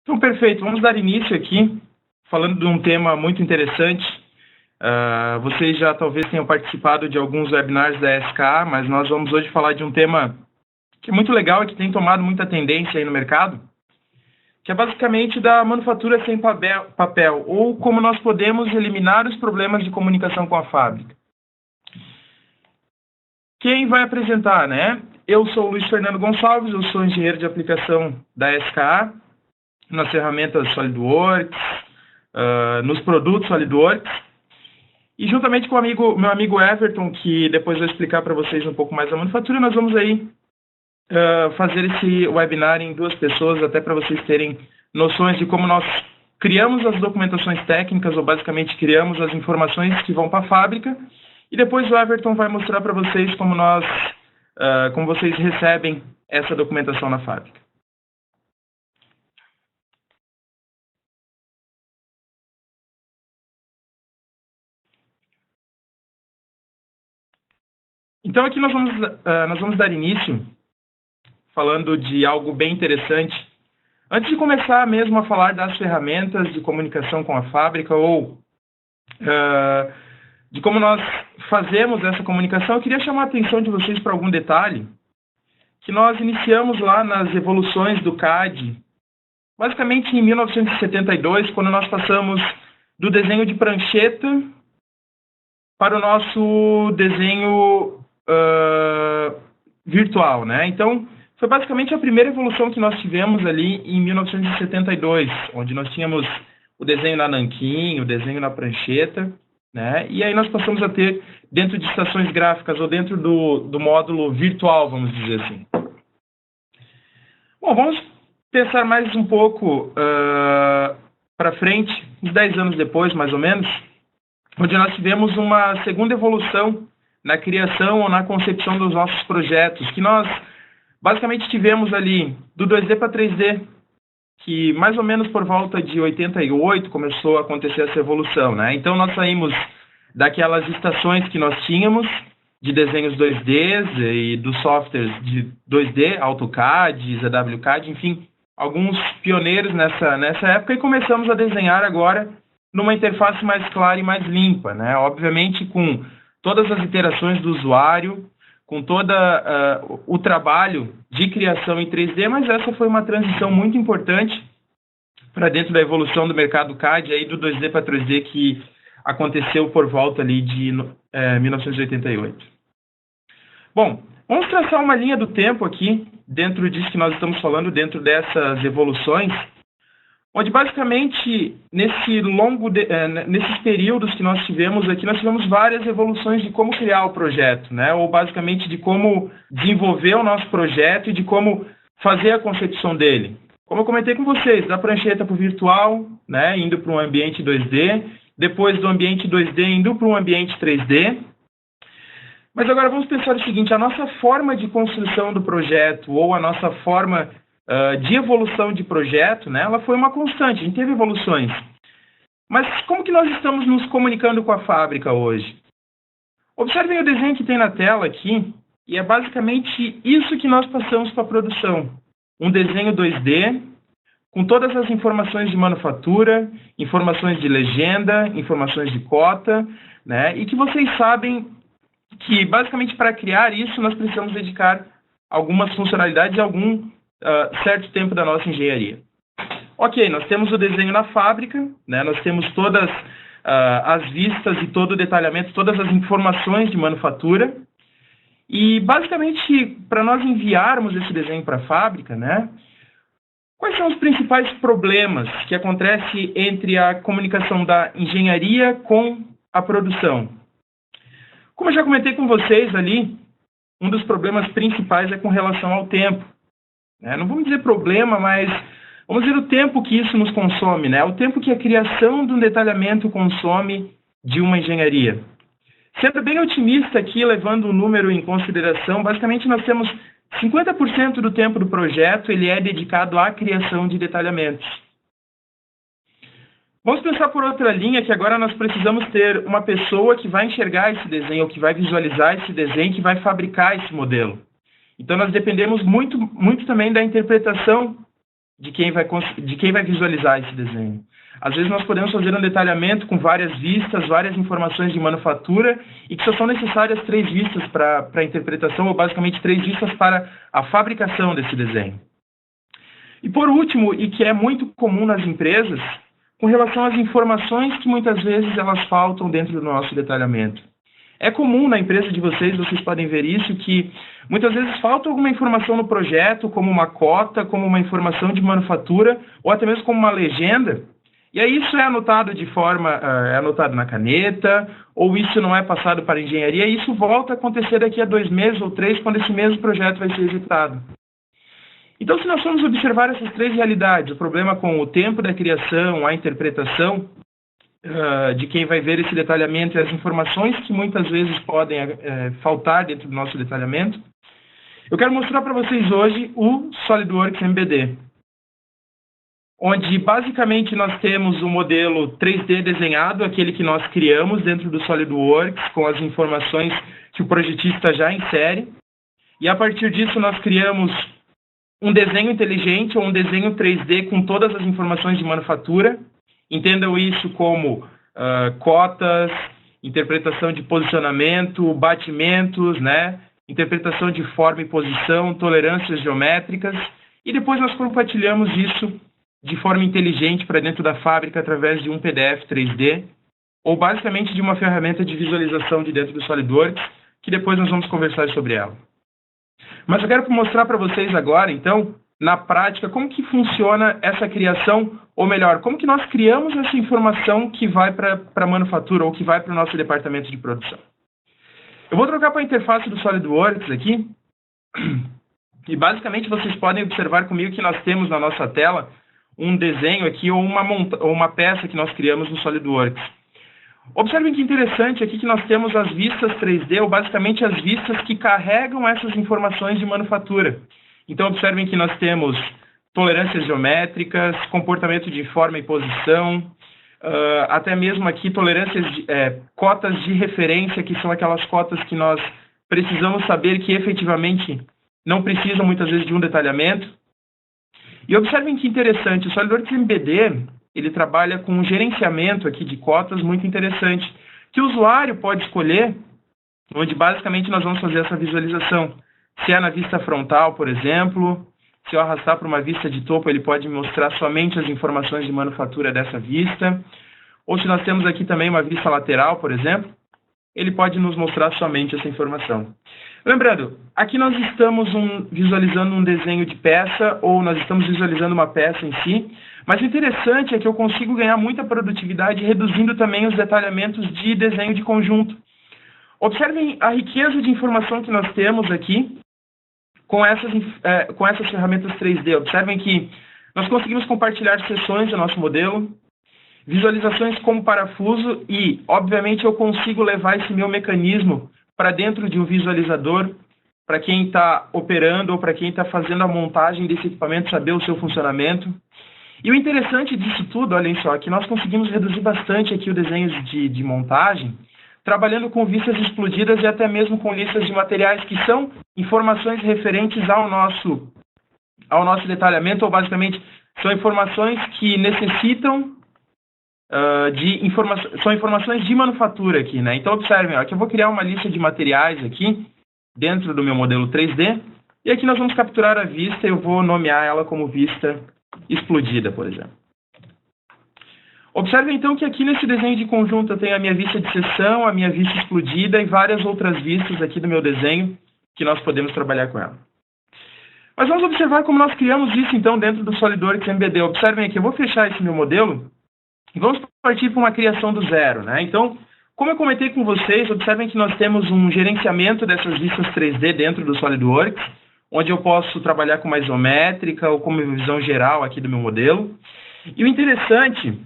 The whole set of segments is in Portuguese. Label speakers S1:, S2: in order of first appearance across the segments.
S1: Então, perfeito. Vamos dar início aqui, falando de um tema muito interessante. Vocês já talvez tenham participado de alguns webinars da SKA, mas nós vamos hoje falar de um tema que é muito legal e que tem tomado muita tendência aí no mercado, que é basicamente da manufatura sem papel, ou como nós podemos eliminar os problemas de comunicação com a fábrica. Quem vai apresentar, né? Eu sou o Luiz Fernando Gonçalves, eu sou engenheiro de aplicação da SKA, nas ferramentas SolidWorks, nos produtos SolidWorks, e juntamente com meu amigo Everton, que depois eu vou explicar para vocês um pouco mais da manufatura, nós vamos aí fazer esse webinar em duas pessoas, até para vocês terem noções de como nós criamos as documentações técnicas, ou basicamente criamos as informações que vão para a fábrica, e depois o Everton vai mostrar para vocês como vocês recebem essa documentação na fábrica. Então aqui nós vamos dar início falando de algo bem interessante. Antes de começar mesmo a falar das ferramentas de comunicação com a fábrica ou de como nós fazemos essa comunicação, eu queria chamar a atenção de vocês para algum detalhe que nós iniciamos lá nas evoluções do CAD, basicamente em 1972, quando nós passamos do desenho de prancheta para o nosso desenho virtual, né? Então, foi basicamente a primeira evolução que nós tivemos ali em 1972, onde nós tínhamos o desenho na nanquim, o desenho na prancheta, né? E aí nós passamos a ter dentro de estações gráficas ou dentro do módulo virtual, vamos dizer assim. Bom, vamos pensar mais um pouco para frente, uns 10 anos depois, mais ou menos, onde nós tivemos uma segunda evolução na criação ou na concepção dos nossos projetos, que nós basicamente tivemos ali do 2D para 3D, que mais ou menos por volta de 88 começou a acontecer essa evolução, né? Então nós saímos daquelas estações que nós tínhamos de desenhos 2D e dos softwares de 2D, AutoCAD, ZWCAD, enfim, alguns pioneiros nessa época, e começamos a desenhar agora numa interface mais clara e mais limpa, né? Obviamente com todas as iterações do usuário, com todo o trabalho de criação em 3D, mas essa foi uma transição muito importante para dentro da evolução do mercado CAD, aí do 2D para 3D, que aconteceu por volta ali de 1988. Bom, vamos traçar uma linha do tempo aqui, dentro disso que nós estamos falando, dentro dessas evoluções, onde basicamente, nesses períodos que nós tivemos aqui, nós tivemos várias evoluções de como criar o projeto, né? Ou basicamente de como desenvolver o nosso projeto e de como fazer a concepção dele. Como eu comentei com vocês, da prancheta para o virtual, né? Indo para um ambiente 2D, depois do ambiente 2D indo para um ambiente 3D. Mas agora vamos pensar o seguinte, a nossa forma de construção do projeto ou a nossa forma de evolução de projeto, né, ela foi uma constante, a gente teve evoluções. Mas como que nós estamos nos comunicando com a fábrica hoje? Observem o desenho que tem na tela aqui, e é basicamente isso que nós passamos para a produção. Um desenho 2D, com todas as informações de manufatura, informações de legenda, informações de cota, né, e que vocês sabem que, basicamente, para criar isso, nós precisamos dedicar algumas funcionalidades e algum certo tempo da nossa engenharia. Ok, nós temos o desenho na fábrica, né? Nós temos todas as vistas e todo o detalhamento, todas as informações de manufatura. E, basicamente, para nós enviarmos esse desenho para a fábrica, né? Quais são os principais problemas que acontecem entre a comunicação da engenharia com a produção? Como eu já comentei com vocês ali, um dos problemas principais é com relação ao tempo. Não vamos dizer problema, mas vamos dizer o tempo que isso nos consome, né? O tempo que a criação de um detalhamento consome de uma engenharia. Sendo bem otimista aqui, levando o número em consideração, basicamente nós temos 50% do tempo do projeto, ele é dedicado à criação de detalhamentos. Vamos pensar por outra linha, que agora nós precisamos ter uma pessoa que vai enxergar esse desenho, ou que vai visualizar esse desenho, que vai fabricar esse modelo. Então, nós dependemos muito também da interpretação de quem vai visualizar esse desenho. Às vezes nós podemos fazer um detalhamento com várias vistas, várias informações de manufatura e que só são necessárias 3 vistas para a interpretação, ou basicamente 3 vistas para a fabricação desse desenho. E por último, e que é muito comum nas empresas, com relação às informações que muitas vezes elas faltam dentro do nosso detalhamento. É comum na empresa de vocês podem ver isso, que muitas vezes falta alguma informação no projeto, como uma cota, como uma informação de manufatura, ou até mesmo como uma legenda, e aí isso é anotado é anotado na caneta, ou isso não é passado para a engenharia, e isso volta a acontecer daqui a 2 meses ou 3, quando esse mesmo projeto vai ser executado. Então, se nós formos observar essas 3 realidades, o problema com o tempo da criação, a interpretação de quem vai ver esse detalhamento e as informações que muitas vezes podem faltar dentro do nosso detalhamento, eu quero mostrar para vocês hoje o SolidWorks MBD, onde basicamente nós temos o modelo 3D desenhado, aquele que nós criamos dentro do SolidWorks, com as informações que o projetista já insere, e a partir disso nós criamos um desenho inteligente ou um desenho 3D com todas as informações de manufatura. Entendam isso como cotas, interpretação de posicionamento, batimentos, né? Interpretação de forma e posição, tolerâncias geométricas, e depois nós compartilhamos isso de forma inteligente para dentro da fábrica através de um PDF 3D, ou basicamente de uma ferramenta de visualização de dentro do SolidWorks, que depois nós vamos conversar sobre ela. Mas eu quero mostrar para vocês agora, então, na prática, como que funciona essa criação, ou melhor, como que nós criamos essa informação que vai para a manufatura, ou que vai para o nosso departamento de produção. Eu vou trocar para a interface do SolidWorks aqui, e basicamente vocês podem observar comigo que nós temos na nossa tela um desenho aqui, ou uma peça que nós criamos no SolidWorks. Observem que interessante aqui que nós temos as vistas 3D, ou basicamente as vistas que carregam essas informações de manufatura. Então, observem que nós temos tolerâncias geométricas, comportamento de forma e posição, até mesmo aqui tolerâncias, cotas de referência, que são aquelas cotas que nós precisamos saber que efetivamente não precisam muitas vezes de um detalhamento. E observem que interessante, o SolidWorks MBD, ele trabalha com um gerenciamento aqui de cotas muito interessante, que o usuário pode escolher, onde basicamente nós vamos fazer essa visualização. Se é na vista frontal, por exemplo, se eu arrastar para uma vista de topo, ele pode me mostrar somente as informações de manufatura dessa vista. Ou se nós temos aqui também uma vista lateral, por exemplo, ele pode nos mostrar somente essa informação. Lembrando, aqui nós estamos visualizando um desenho de peça, ou nós estamos visualizando uma peça em si, mas o interessante é que eu consigo ganhar muita produtividade reduzindo também os detalhamentos de desenho de conjunto. Observem a riqueza de informação que nós temos aqui com essas ferramentas 3D. Observem que nós conseguimos compartilhar seções do nosso modelo, visualizações como parafuso e, obviamente, eu consigo levar esse meu mecanismo para dentro de um visualizador, para quem está operando ou para quem está fazendo a montagem desse equipamento saber o seu funcionamento. E o interessante disso tudo, olhem só, que nós conseguimos reduzir bastante aqui o desenho de montagem, trabalhando com vistas explodidas e até mesmo com listas de materiais que são informações referentes ao nosso detalhamento, ou basicamente são informações que necessitam são informações de manufatura aqui, né? Então, observem, ó, que eu vou criar uma lista de materiais aqui, dentro do meu modelo 3D, e aqui nós vamos capturar a vista, eu vou nomear ela como vista explodida, por exemplo. Observem, então, que aqui nesse desenho de conjunto eu tenho a minha vista de seção, a minha vista explodida e várias outras vistas aqui do meu desenho, que nós podemos trabalhar com ela. Mas vamos observar como nós criamos isso, então, dentro do SolidWorks MBD. Observem aqui, eu vou fechar esse meu modelo, e vamos partir para uma criação do zero, né? Então, como eu comentei com vocês, observem que nós temos um gerenciamento dessas vistas 3D dentro do SolidWorks, onde eu posso trabalhar com uma isométrica ou com uma visão geral aqui do meu modelo. E o interessante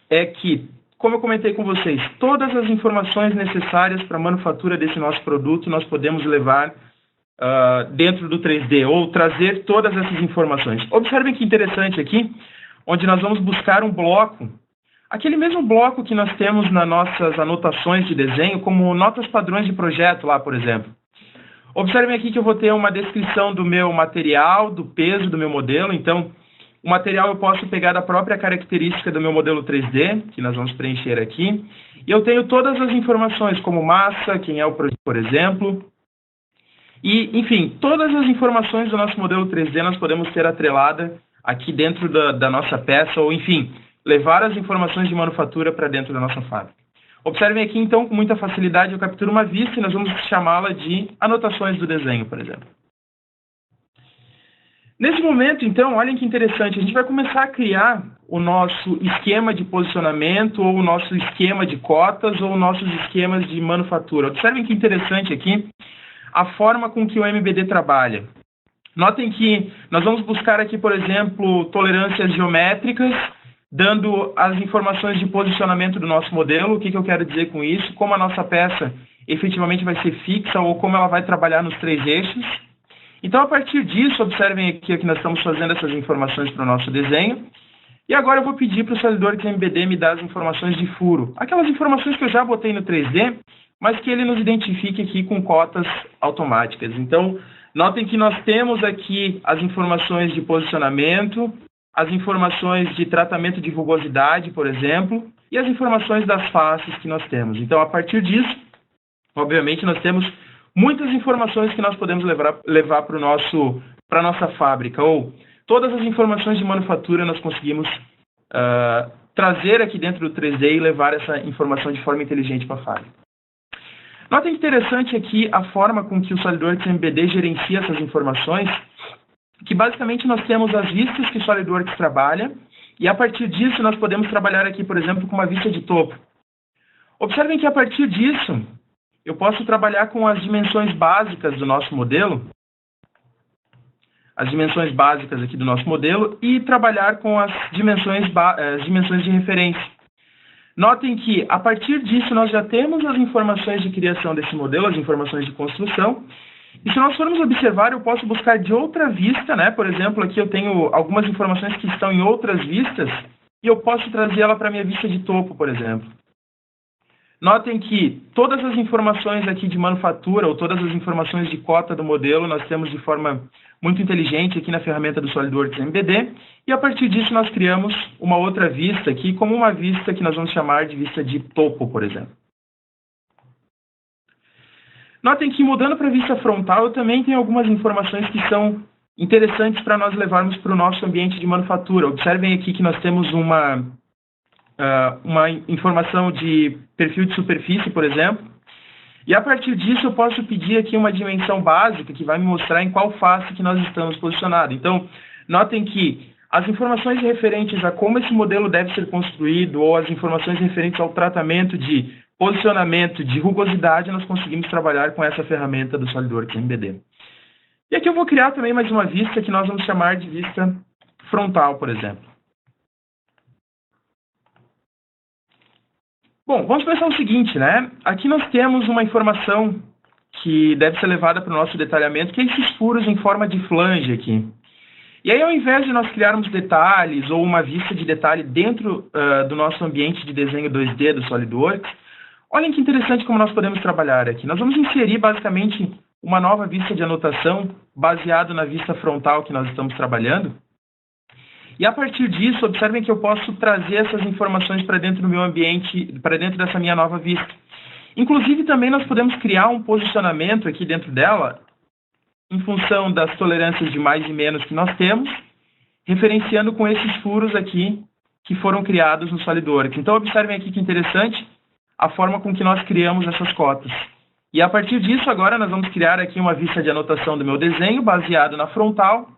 S1: é que, como eu comentei com vocês, todas as informações necessárias para a manufatura desse nosso produto nós podemos levar dentro do 3D, ou trazer todas essas informações. Observem que interessante aqui, onde nós vamos buscar um bloco, aquele mesmo bloco que nós temos nas nossas anotações de desenho, como notas padrões de projeto lá, por exemplo. Observem aqui que eu vou ter uma descrição do meu material, do peso do meu modelo. Então, O material eu posso pegar da própria característica do meu modelo 3D, que nós vamos preencher aqui. E eu tenho todas as informações, como massa, quem é o projeto, por exemplo. E, enfim, todas as informações do nosso modelo 3D nós podemos ter atrelada aqui dentro da nossa peça, ou, enfim, levar as informações de manufatura para dentro da nossa fábrica. Observem aqui, então, com muita facilidade, eu capturo uma vista e nós vamos chamá-la de anotações do desenho, por exemplo. Nesse momento, então, olhem que interessante, a gente vai começar a criar o nosso esquema de posicionamento, ou o nosso esquema de cotas, ou nossos esquemas de manufatura. Observem que interessante aqui a forma com que o MBD trabalha. Notem que nós vamos buscar aqui, por exemplo, tolerâncias geométricas, dando as informações de posicionamento do nosso modelo. O que eu quero dizer com isso? Como a nossa peça efetivamente vai ser fixa, ou como ela vai trabalhar nos 3 eixos. Então, a partir disso, observem aqui que nós estamos fazendo essas informações para o nosso desenho. E agora eu vou pedir para o SolidWorks MBD me dar as informações de furo. Aquelas informações que eu já botei no 3D, mas que ele nos identifique aqui com cotas automáticas. Então, notem que nós temos aqui as informações de posicionamento, as informações de tratamento de rugosidade, por exemplo, e as informações das faces que nós temos. Então, a partir disso, obviamente, nós temos muitas informações que nós podemos levar para a nossa fábrica, ou todas as informações de manufatura nós conseguimos trazer aqui dentro do 3D e levar essa informação de forma inteligente para a fábrica. Notem que interessante aqui a forma com que o SolidWorks MBD gerencia essas informações, que basicamente nós temos as vistas que o SolidWorks trabalha, e a partir disso nós podemos trabalhar aqui, por exemplo, com uma vista de topo. Observem que a partir disso, eu posso trabalhar com as dimensões básicas do nosso modelo, as dimensões básicas aqui do nosso modelo, e trabalhar com as dimensões de referência. Notem que, a partir disso, nós já temos as informações de criação desse modelo, as informações de construção, e se nós formos observar, eu posso buscar de outra vista, né? Por exemplo, aqui eu tenho algumas informações que estão em outras vistas, e eu posso trazer ela para a minha vista de topo, por exemplo. Notem que todas as informações aqui de manufatura, ou todas as informações de cota do modelo, nós temos de forma muito inteligente aqui na ferramenta do SolidWorks MBD, e a partir disso nós criamos uma outra vista aqui, como uma vista que nós vamos chamar de vista de topo, por exemplo. Notem que, mudando para a vista frontal, eu também tenho algumas informações que são interessantes para nós levarmos para o nosso ambiente de manufatura. Observem aqui que nós temos uma informação de perfil de superfície, por exemplo, e a partir disso eu posso pedir aqui uma dimensão básica que vai me mostrar em qual face que nós estamos posicionados. Então, notem que as informações referentes a como esse modelo deve ser construído, ou as informações referentes ao tratamento de posicionamento, de rugosidade, nós conseguimos trabalhar com essa ferramenta do SolidWorks MBD. E aqui eu vou criar também mais uma vista que nós vamos chamar de vista frontal, por exemplo. Bom, vamos pensar o seguinte, né? Aqui nós temos uma informação que deve ser levada para o nosso detalhamento, que é esses furos em forma de flange aqui. E aí, ao invés de nós criarmos detalhes ou uma vista de detalhe dentro do nosso ambiente de desenho 2D do SolidWorks, olhem que interessante como nós podemos trabalhar aqui. Nós vamos inserir, basicamente, uma nova vista de anotação baseado na vista frontal que nós estamos trabalhando. E a partir disso, observem que eu posso trazer essas informações para dentro do meu ambiente, para dentro dessa minha nova vista. Inclusive, também nós podemos criar um posicionamento aqui dentro dela, em função das tolerâncias de mais e menos que nós temos, referenciando com esses furos aqui que foram criados no SolidWorks. Então, observem aqui que interessante a forma com que nós criamos essas cotas. E a partir disso, agora nós vamos criar aqui uma vista de anotação do meu desenho, baseado na frontal.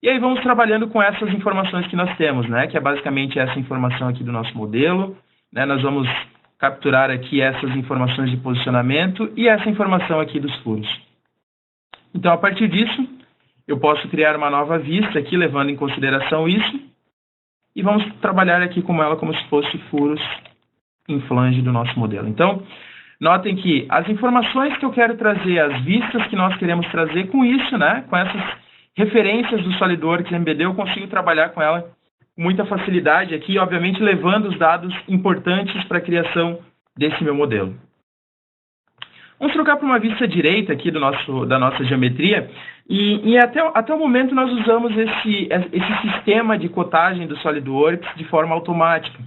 S1: E aí vamos trabalhando com essas informações que nós temos, né? Que é basicamente essa informação aqui do nosso modelo, né? Nós vamos capturar aqui essas informações de posicionamento e essa informação aqui dos furos. Então, a partir disso, eu posso criar uma nova vista aqui, levando em consideração isso, e vamos trabalhar aqui com ela como se fosse furos em flange do nosso modelo. Então, notem que as informações que eu quero trazer, as vistas que nós queremos trazer com isso, né? Com essas referências do SolidWorks MBD, eu consigo trabalhar com ela com muita facilidade aqui, obviamente levando os dados importantes para a criação desse meu modelo. Vamos trocar para uma vista direita aqui da nossa geometria, e até o momento nós usamos esse sistema de cotagem do SolidWorks de forma automática.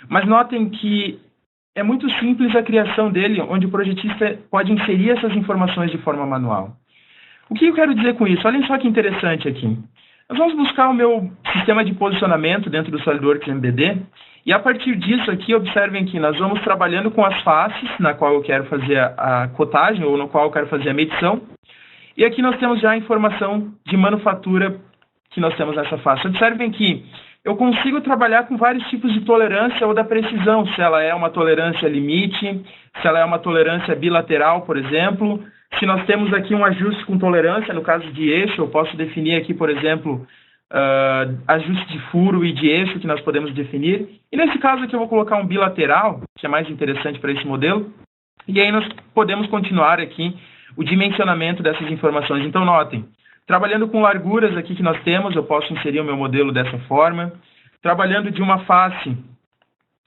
S1: Mas notem que é muito simples a criação dele, onde o projetista pode inserir essas informações de forma manual. O que eu quero dizer com isso? Olhem só que interessante aqui. Nós vamos buscar o meu sistema de posicionamento dentro do SolidWorks MBD, e a partir disso aqui, observem que nós vamos trabalhando com as faces, na qual eu quero fazer a cotagem, ou no qual eu quero fazer a medição. E aqui nós temos já a informação de manufatura que nós temos nessa face. Observem que eu consigo trabalhar com vários tipos de tolerância ou da precisão, se ela é uma tolerância limite, se ela é uma tolerância bilateral, por exemplo. Se nós temos aqui um ajuste com tolerância, no caso de eixo, eu posso definir aqui, por exemplo, ajuste de furo e de eixo que nós podemos definir. E nesse caso aqui eu vou colocar um bilateral, que é mais interessante para esse modelo. E aí nós podemos continuar aqui o dimensionamento dessas informações. Então notem, trabalhando com larguras aqui que nós temos, eu posso inserir o meu modelo dessa forma. Trabalhando de uma face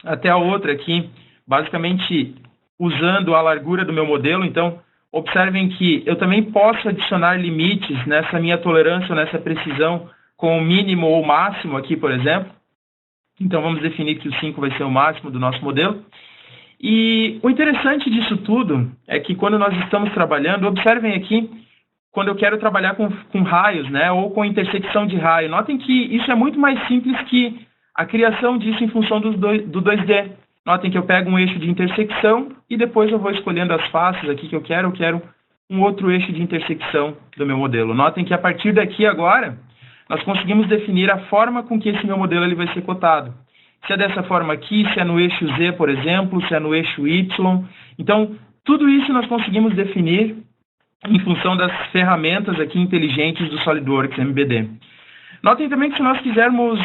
S1: até a outra aqui, basicamente usando a largura do meu modelo. Então, observem que eu também posso adicionar limites nessa minha tolerância ou nessa precisão com o mínimo ou máximo aqui, por exemplo. Então, vamos definir que o 5 vai ser o máximo do nosso modelo. E o interessante disso tudo é que quando nós estamos trabalhando, observem aqui, quando eu quero trabalhar com raios, né, ou com intersecção de raio, notem que isso é muito mais simples que a criação disso em função do 2D. Notem que eu pego um eixo de intersecção e depois eu vou escolhendo as faces aqui que eu quero um outro eixo de intersecção do meu modelo. Notem que a partir daqui agora, nós conseguimos definir a forma com que esse meu modelo ele vai ser cotado. Se é dessa forma aqui, se é no eixo Z, por exemplo, se é no eixo Y. Então, tudo isso nós conseguimos definir em função das ferramentas aqui inteligentes do SolidWorks MBD. Notem também que se nós quisermos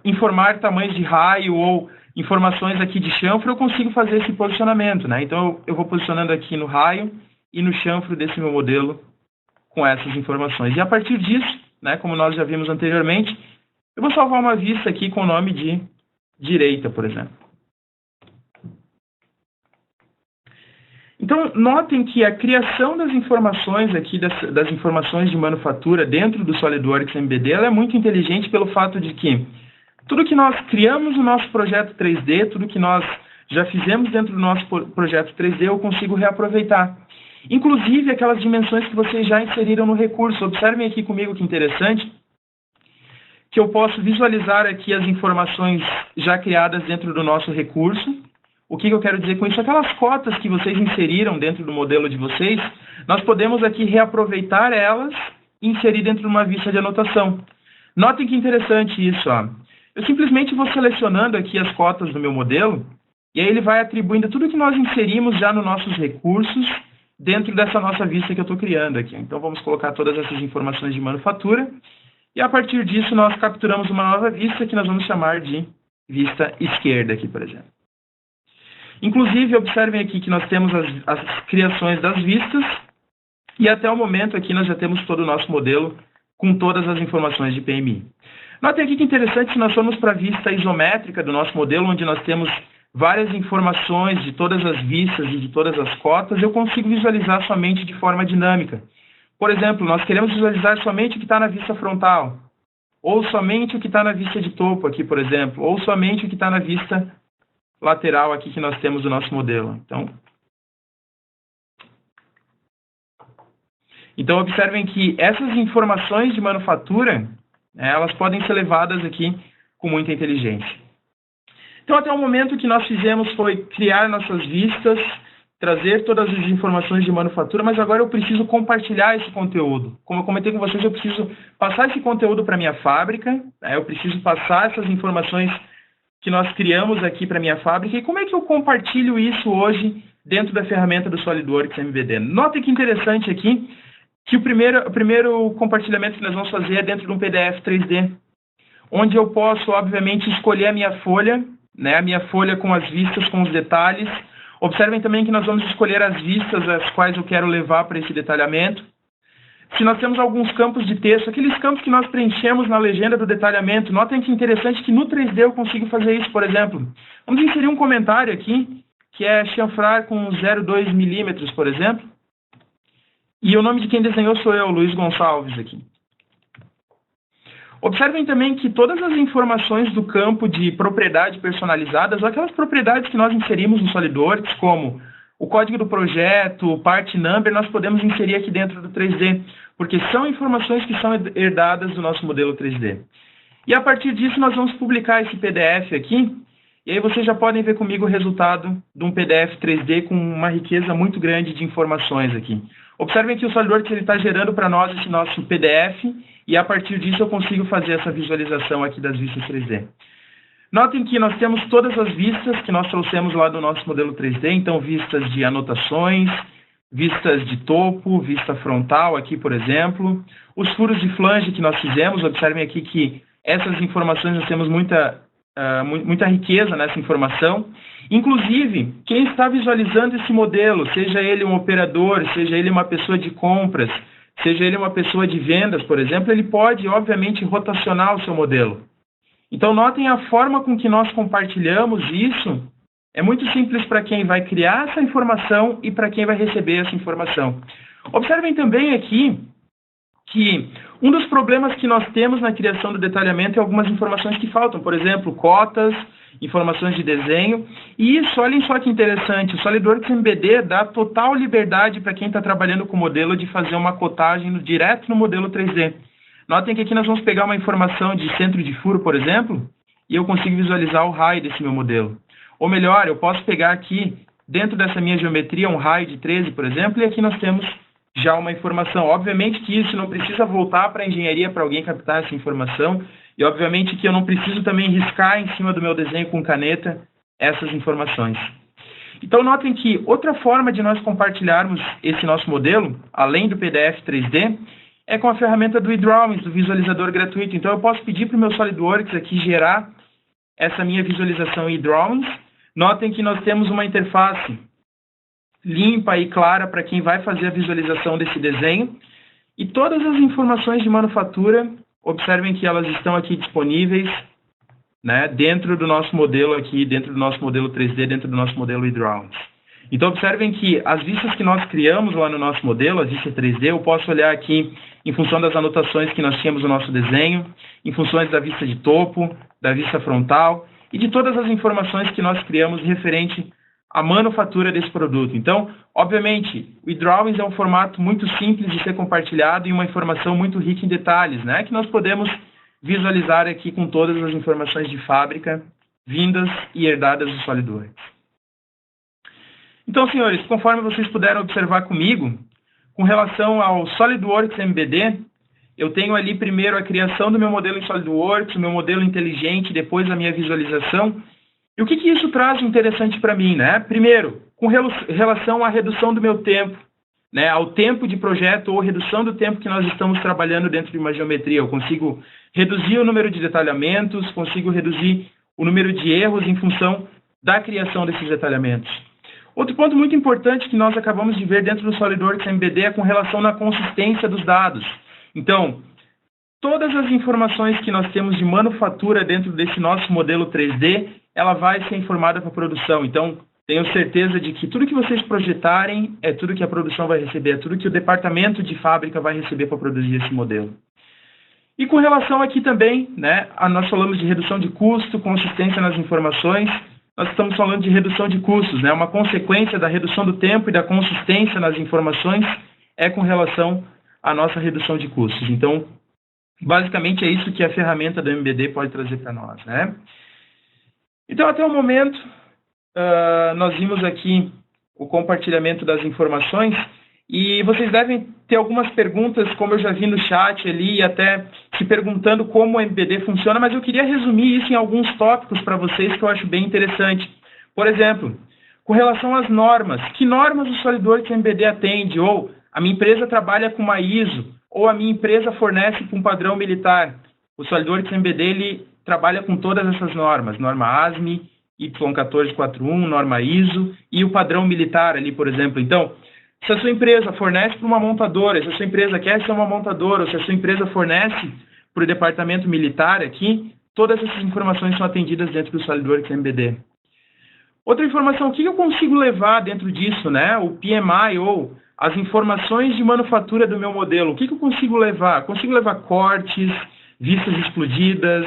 S1: informar tamanhos de raio ou informações aqui de chanfro, eu consigo fazer esse posicionamento, né? Então, eu vou posicionando aqui no raio e no chanfro desse meu modelo com essas informações. E a partir disso, né, como nós já vimos anteriormente, eu vou salvar uma vista aqui com o nome de direita, por exemplo. Então, notem que a criação das informações aqui, das informações de manufatura dentro do SolidWorks MBD, ela é muito inteligente pelo fato de que tudo que nós criamos no nosso projeto 3D, tudo que nós já fizemos dentro do nosso projeto 3D, eu consigo reaproveitar. Inclusive, aquelas dimensões que vocês já inseriram no recurso. Observem aqui comigo que interessante, que eu posso visualizar aqui as informações já criadas dentro do nosso recurso. O que eu quero dizer com isso? Aquelas cotas que vocês inseriram dentro do modelo de vocês, nós podemos aqui reaproveitar elas e inserir dentro de uma vista de anotação. Notem que interessante isso, ó. Eu simplesmente vou selecionando aqui as cotas do meu modelo, e aí ele vai atribuindo tudo que nós inserimos já nos nossos recursos dentro dessa nossa vista que eu estou criando aqui. Então, vamos colocar todas essas informações de manufatura, e a partir disso nós capturamos uma nova vista que nós vamos chamar de vista esquerda aqui, por exemplo. Inclusive, observem aqui que nós temos as criações das vistas, e até o momento aqui nós já temos todo o nosso modelo com todas as informações de PMI. Notem aqui que interessante, se nós formos para a vista isométrica do nosso modelo, onde nós temos várias informações de todas as vistas e de todas as cotas, eu consigo visualizar somente de forma dinâmica. Por exemplo, nós queremos visualizar somente o que está na vista frontal, ou somente o que está na vista de topo aqui, por exemplo, ou somente o que está na vista lateral aqui que nós temos do nosso modelo. Então observem que essas informações de manufatura, elas podem ser levadas aqui com muita inteligência. Então, até o momento que nós fizemos foi criar nossas vistas, trazer todas as informações de manufatura, mas agora eu preciso compartilhar esse conteúdo. Como eu comentei com vocês, eu preciso passar esse conteúdo para a minha fábrica, eu preciso passar essas informações que nós criamos aqui para a minha fábrica. E como é que eu compartilho isso hoje dentro da ferramenta do SolidWorks MBD? Notem que interessante aqui que o primeiro compartilhamento que nós vamos fazer é dentro de um PDF 3D, onde eu posso, obviamente, escolher a minha folha, né, a minha folha com as vistas, com os detalhes. Observem também que nós vamos escolher as vistas as quais eu quero levar para esse detalhamento. Se nós temos alguns campos de texto, aqueles campos que nós preenchemos na legenda do detalhamento, notem que interessante que no 3D eu consigo fazer isso, por exemplo. Vamos inserir um comentário aqui, que é chanfrar com 0,2 milímetros, por exemplo. E o nome de quem desenhou sou eu, Luiz Gonçalves, aqui. Observem também que todas as informações do campo de propriedade personalizadas, ou aquelas propriedades que nós inserimos no SolidWorks, como o código do projeto, o part number, nós podemos inserir aqui dentro do 3D, porque são informações que são herdadas do nosso modelo 3D. E a partir disso nós vamos publicar esse PDF aqui, e aí vocês já podem ver comigo o resultado de um PDF 3D com uma riqueza muito grande de informações aqui. Observem que o SolidWorks está gerando para nós esse nosso PDF, e a partir disso eu consigo fazer essa visualização aqui das vistas 3D. Notem que nós temos todas as vistas que nós trouxemos lá do nosso modelo 3D, então vistas de anotações, vistas de topo, vista frontal aqui, por exemplo, os furos de flange que nós fizemos, observem aqui que essas informações nós temos muita riqueza nessa informação. Inclusive, quem está visualizando esse modelo, seja ele um operador, seja ele uma pessoa de compras, seja ele uma pessoa de vendas, por exemplo, ele pode, obviamente, rotacionar o seu modelo. Então, notem a forma com que nós compartilhamos isso. É muito simples para quem vai criar essa informação e para quem vai receber essa informação. Observem também aqui que um dos problemas que nós temos na criação do detalhamento é algumas informações que faltam. Por exemplo, cotas, informações de desenho. E isso, olhem só que interessante, o SolidWorks MBD dá total liberdade para quem está trabalhando com o modelo de fazer uma cotagem direto no modelo 3D. Notem que aqui nós vamos pegar uma informação de centro de furo, por exemplo, e eu consigo visualizar o raio desse meu modelo. Ou melhor, eu posso pegar aqui, dentro dessa minha geometria, um raio de 13, por exemplo, e aqui nós temos já uma informação. Obviamente que isso não precisa voltar para a engenharia para alguém captar essa informação, e obviamente que eu não preciso também riscar em cima do meu desenho com caneta essas informações. Então notem que outra forma de nós compartilharmos esse nosso modelo, além do PDF 3D, é com a ferramenta do eDrawings, do visualizador gratuito. Então eu posso pedir para o meu SolidWorks aqui gerar essa minha visualização eDrawings. Notem que nós temos uma interface limpa e clara para quem vai fazer a visualização desse desenho. E todas as informações de manufatura, observem que elas estão aqui disponíveis, né, dentro do nosso modelo aqui, dentro do nosso modelo 3D, dentro do nosso modelo eDrawings. Então observem que as vistas que nós criamos lá no nosso modelo, as vistas 3D, eu posso olhar aqui em função das anotações que nós tínhamos no nosso desenho, em funções da vista de topo, da vista frontal e de todas as informações que nós criamos referente à manufatura desse produto. Então, obviamente, o eDrawings é um formato muito simples de ser compartilhado e uma informação muito rica em detalhes, né, que nós podemos visualizar aqui com todas as informações de fábrica vindas e herdadas do SolidWorks. Então, senhores, conforme vocês puderam observar comigo, com relação ao SolidWorks MBD, eu tenho ali primeiro a criação do meu modelo em SolidWorks, o meu modelo inteligente, depois a minha visualização. E o que isso traz de interessante para mim, né? Primeiro, com relação à redução do meu tempo, né, ao tempo de projeto ou redução do tempo que nós estamos trabalhando dentro de uma geometria. Eu consigo reduzir o número de detalhamentos, consigo reduzir o número de erros em função da criação desses detalhamentos. Outro ponto muito importante que nós acabamos de ver dentro do SolidWorks MBD é com relação na consistência dos dados. Então, todas as informações que nós temos de manufatura dentro desse nosso modelo 3D, ela vai ser informada para a produção. Então, tenho certeza de que tudo que vocês projetarem é tudo que a produção vai receber, é tudo que o departamento de fábrica vai receber para produzir esse modelo. E com relação aqui também, né, nós falamos de redução de custo, consistência nas informações, nós estamos falando de redução de custos, né, uma consequência da redução do tempo e da consistência nas informações é com relação à nossa redução de custos. Então, basicamente é isso que a ferramenta do MBD pode trazer para nós, né? Então, até o momento, nós vimos aqui o compartilhamento das informações e vocês devem ter algumas perguntas, como eu já vi no chat ali, até se perguntando como o MBD funciona, mas eu queria resumir isso em alguns tópicos para vocês que eu acho bem interessante. Por exemplo, com relação às normas, que normas o SolidWorks MBD atende? Ou a minha empresa trabalha com uma ISO, ou a minha empresa fornece com um padrão militar. O SolidWorks MBD ele trabalha com todas essas normas, norma ASME, Y1441, norma ISO e o padrão militar ali, por exemplo. Então, se a sua empresa fornece para uma montadora, se a sua empresa quer ser uma montadora, ou se a sua empresa fornece para o departamento militar aqui, todas essas informações são atendidas dentro do SolidWorks MBD. Outra informação, o que eu consigo levar dentro disso, né? O PMI ou as informações de manufatura do meu modelo. O que eu consigo levar? Consigo levar cortes, vistas explodidas,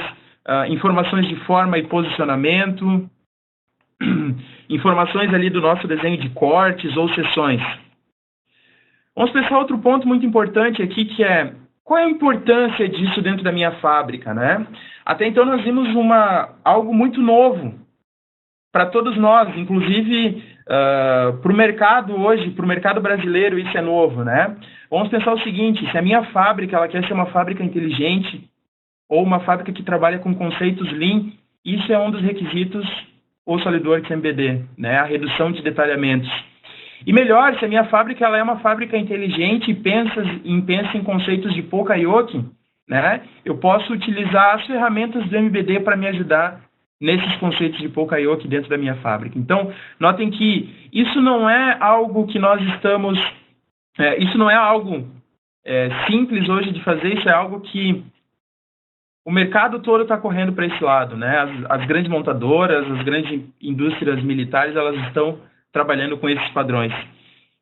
S1: informações de forma e posicionamento, informações ali do nosso desenho de cortes ou seções. Vamos pensar outro ponto muito importante aqui, que é qual é a importância disso dentro da minha fábrica, né? Até então nós vimos algo muito novo para todos nós, inclusive para o mercado hoje, para o mercado brasileiro, isso é novo, né? Vamos pensar o seguinte, se a minha fábrica ela quer ser uma fábrica inteligente ou uma fábrica que trabalha com conceitos Lean, isso é um dos requisitos ou SolidWorks MBD, né? A redução de detalhamentos. E melhor, se a minha fábrica ela é uma fábrica inteligente e pensa em conceitos de Pokayoke, né? Eu posso utilizar as ferramentas do MBD para me ajudar nesses conceitos de Pokayoke dentro da minha fábrica. Então, notem que isso não é algo que nós estamos... isso não é algo simples hoje de fazer, isso é algo que o mercado todo está correndo para esse lado, né? As grandes montadoras, as grandes indústrias militares, elas estão trabalhando com esses padrões.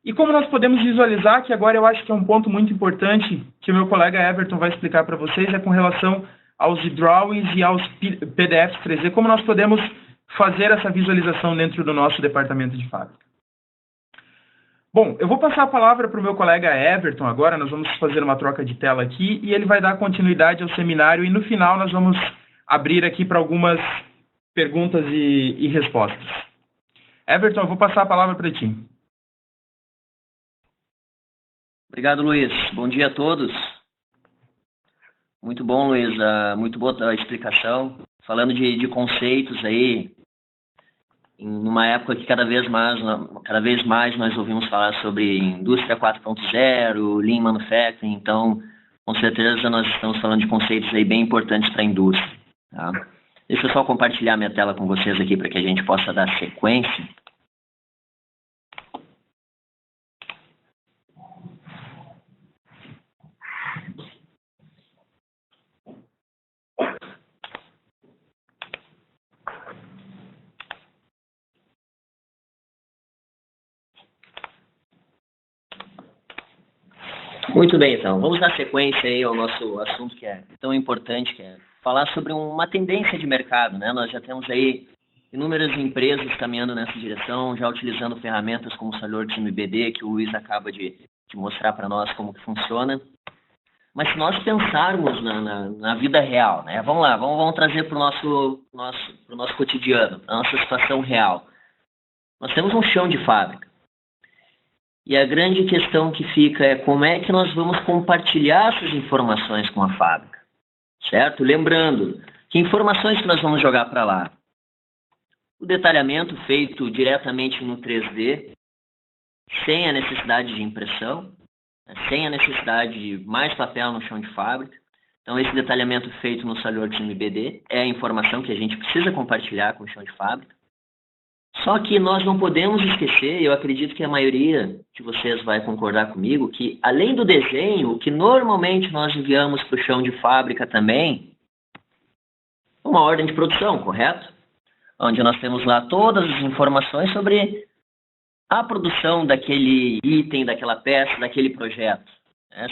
S1: E como nós podemos visualizar, que agora eu acho que é um ponto muito importante, que o meu colega Everton vai explicar para vocês, é com relação aos drawings e aos PDFs 3D, como nós podemos fazer essa visualização dentro do nosso departamento de fábrica. Bom, eu vou passar a palavra para o meu colega Everton agora, nós vamos fazer uma troca de tela aqui, e ele vai dar continuidade ao seminário, e no final nós vamos abrir aqui para algumas perguntas e respostas. Everton, eu vou passar a palavra para ti.
S2: Obrigado, Luiz. Bom dia a todos. Muito bom, Luiz. Muito boa a explicação. Falando de conceitos aí, numa época que cada vez mais nós ouvimos falar sobre indústria 4.0, Lean Manufacturing, então, com certeza nós estamos falando de conceitos aí bem importantes para a indústria. Tá? Deixa eu só compartilhar minha tela com vocês aqui para que a gente possa dar sequência. Muito bem, então. Vamos dar sequência aí ao nosso assunto que é tão importante, que é falar sobre uma tendência de mercado, né? Nós já temos aí inúmeras empresas caminhando nessa direção, já utilizando ferramentas como o SolidWorks MBD, que o Luiz acaba de mostrar para nós como que funciona. Mas se nós pensarmos na vida real, né? Vamos lá, vamos trazer para o nosso cotidiano, a nossa situação real. Nós temos um chão de fábrica. E a grande questão que fica é como é que nós vamos compartilhar essas informações com a fábrica, certo? Lembrando, que informações que nós vamos jogar para lá? O detalhamento feito diretamente no 3D, sem a necessidade de impressão, sem a necessidade de mais papel no chão de fábrica. Então, esse detalhamento feito no SolidWorks MBD é a informação que a gente precisa compartilhar com o chão de fábrica. Só que nós não podemos esquecer, eu acredito que a maioria de vocês vai concordar comigo, que além do desenho, o que normalmente nós enviamos para o chão de fábrica também, uma ordem de produção, correto? Onde nós temos lá todas as informações sobre a produção daquele item, daquela peça, daquele projeto.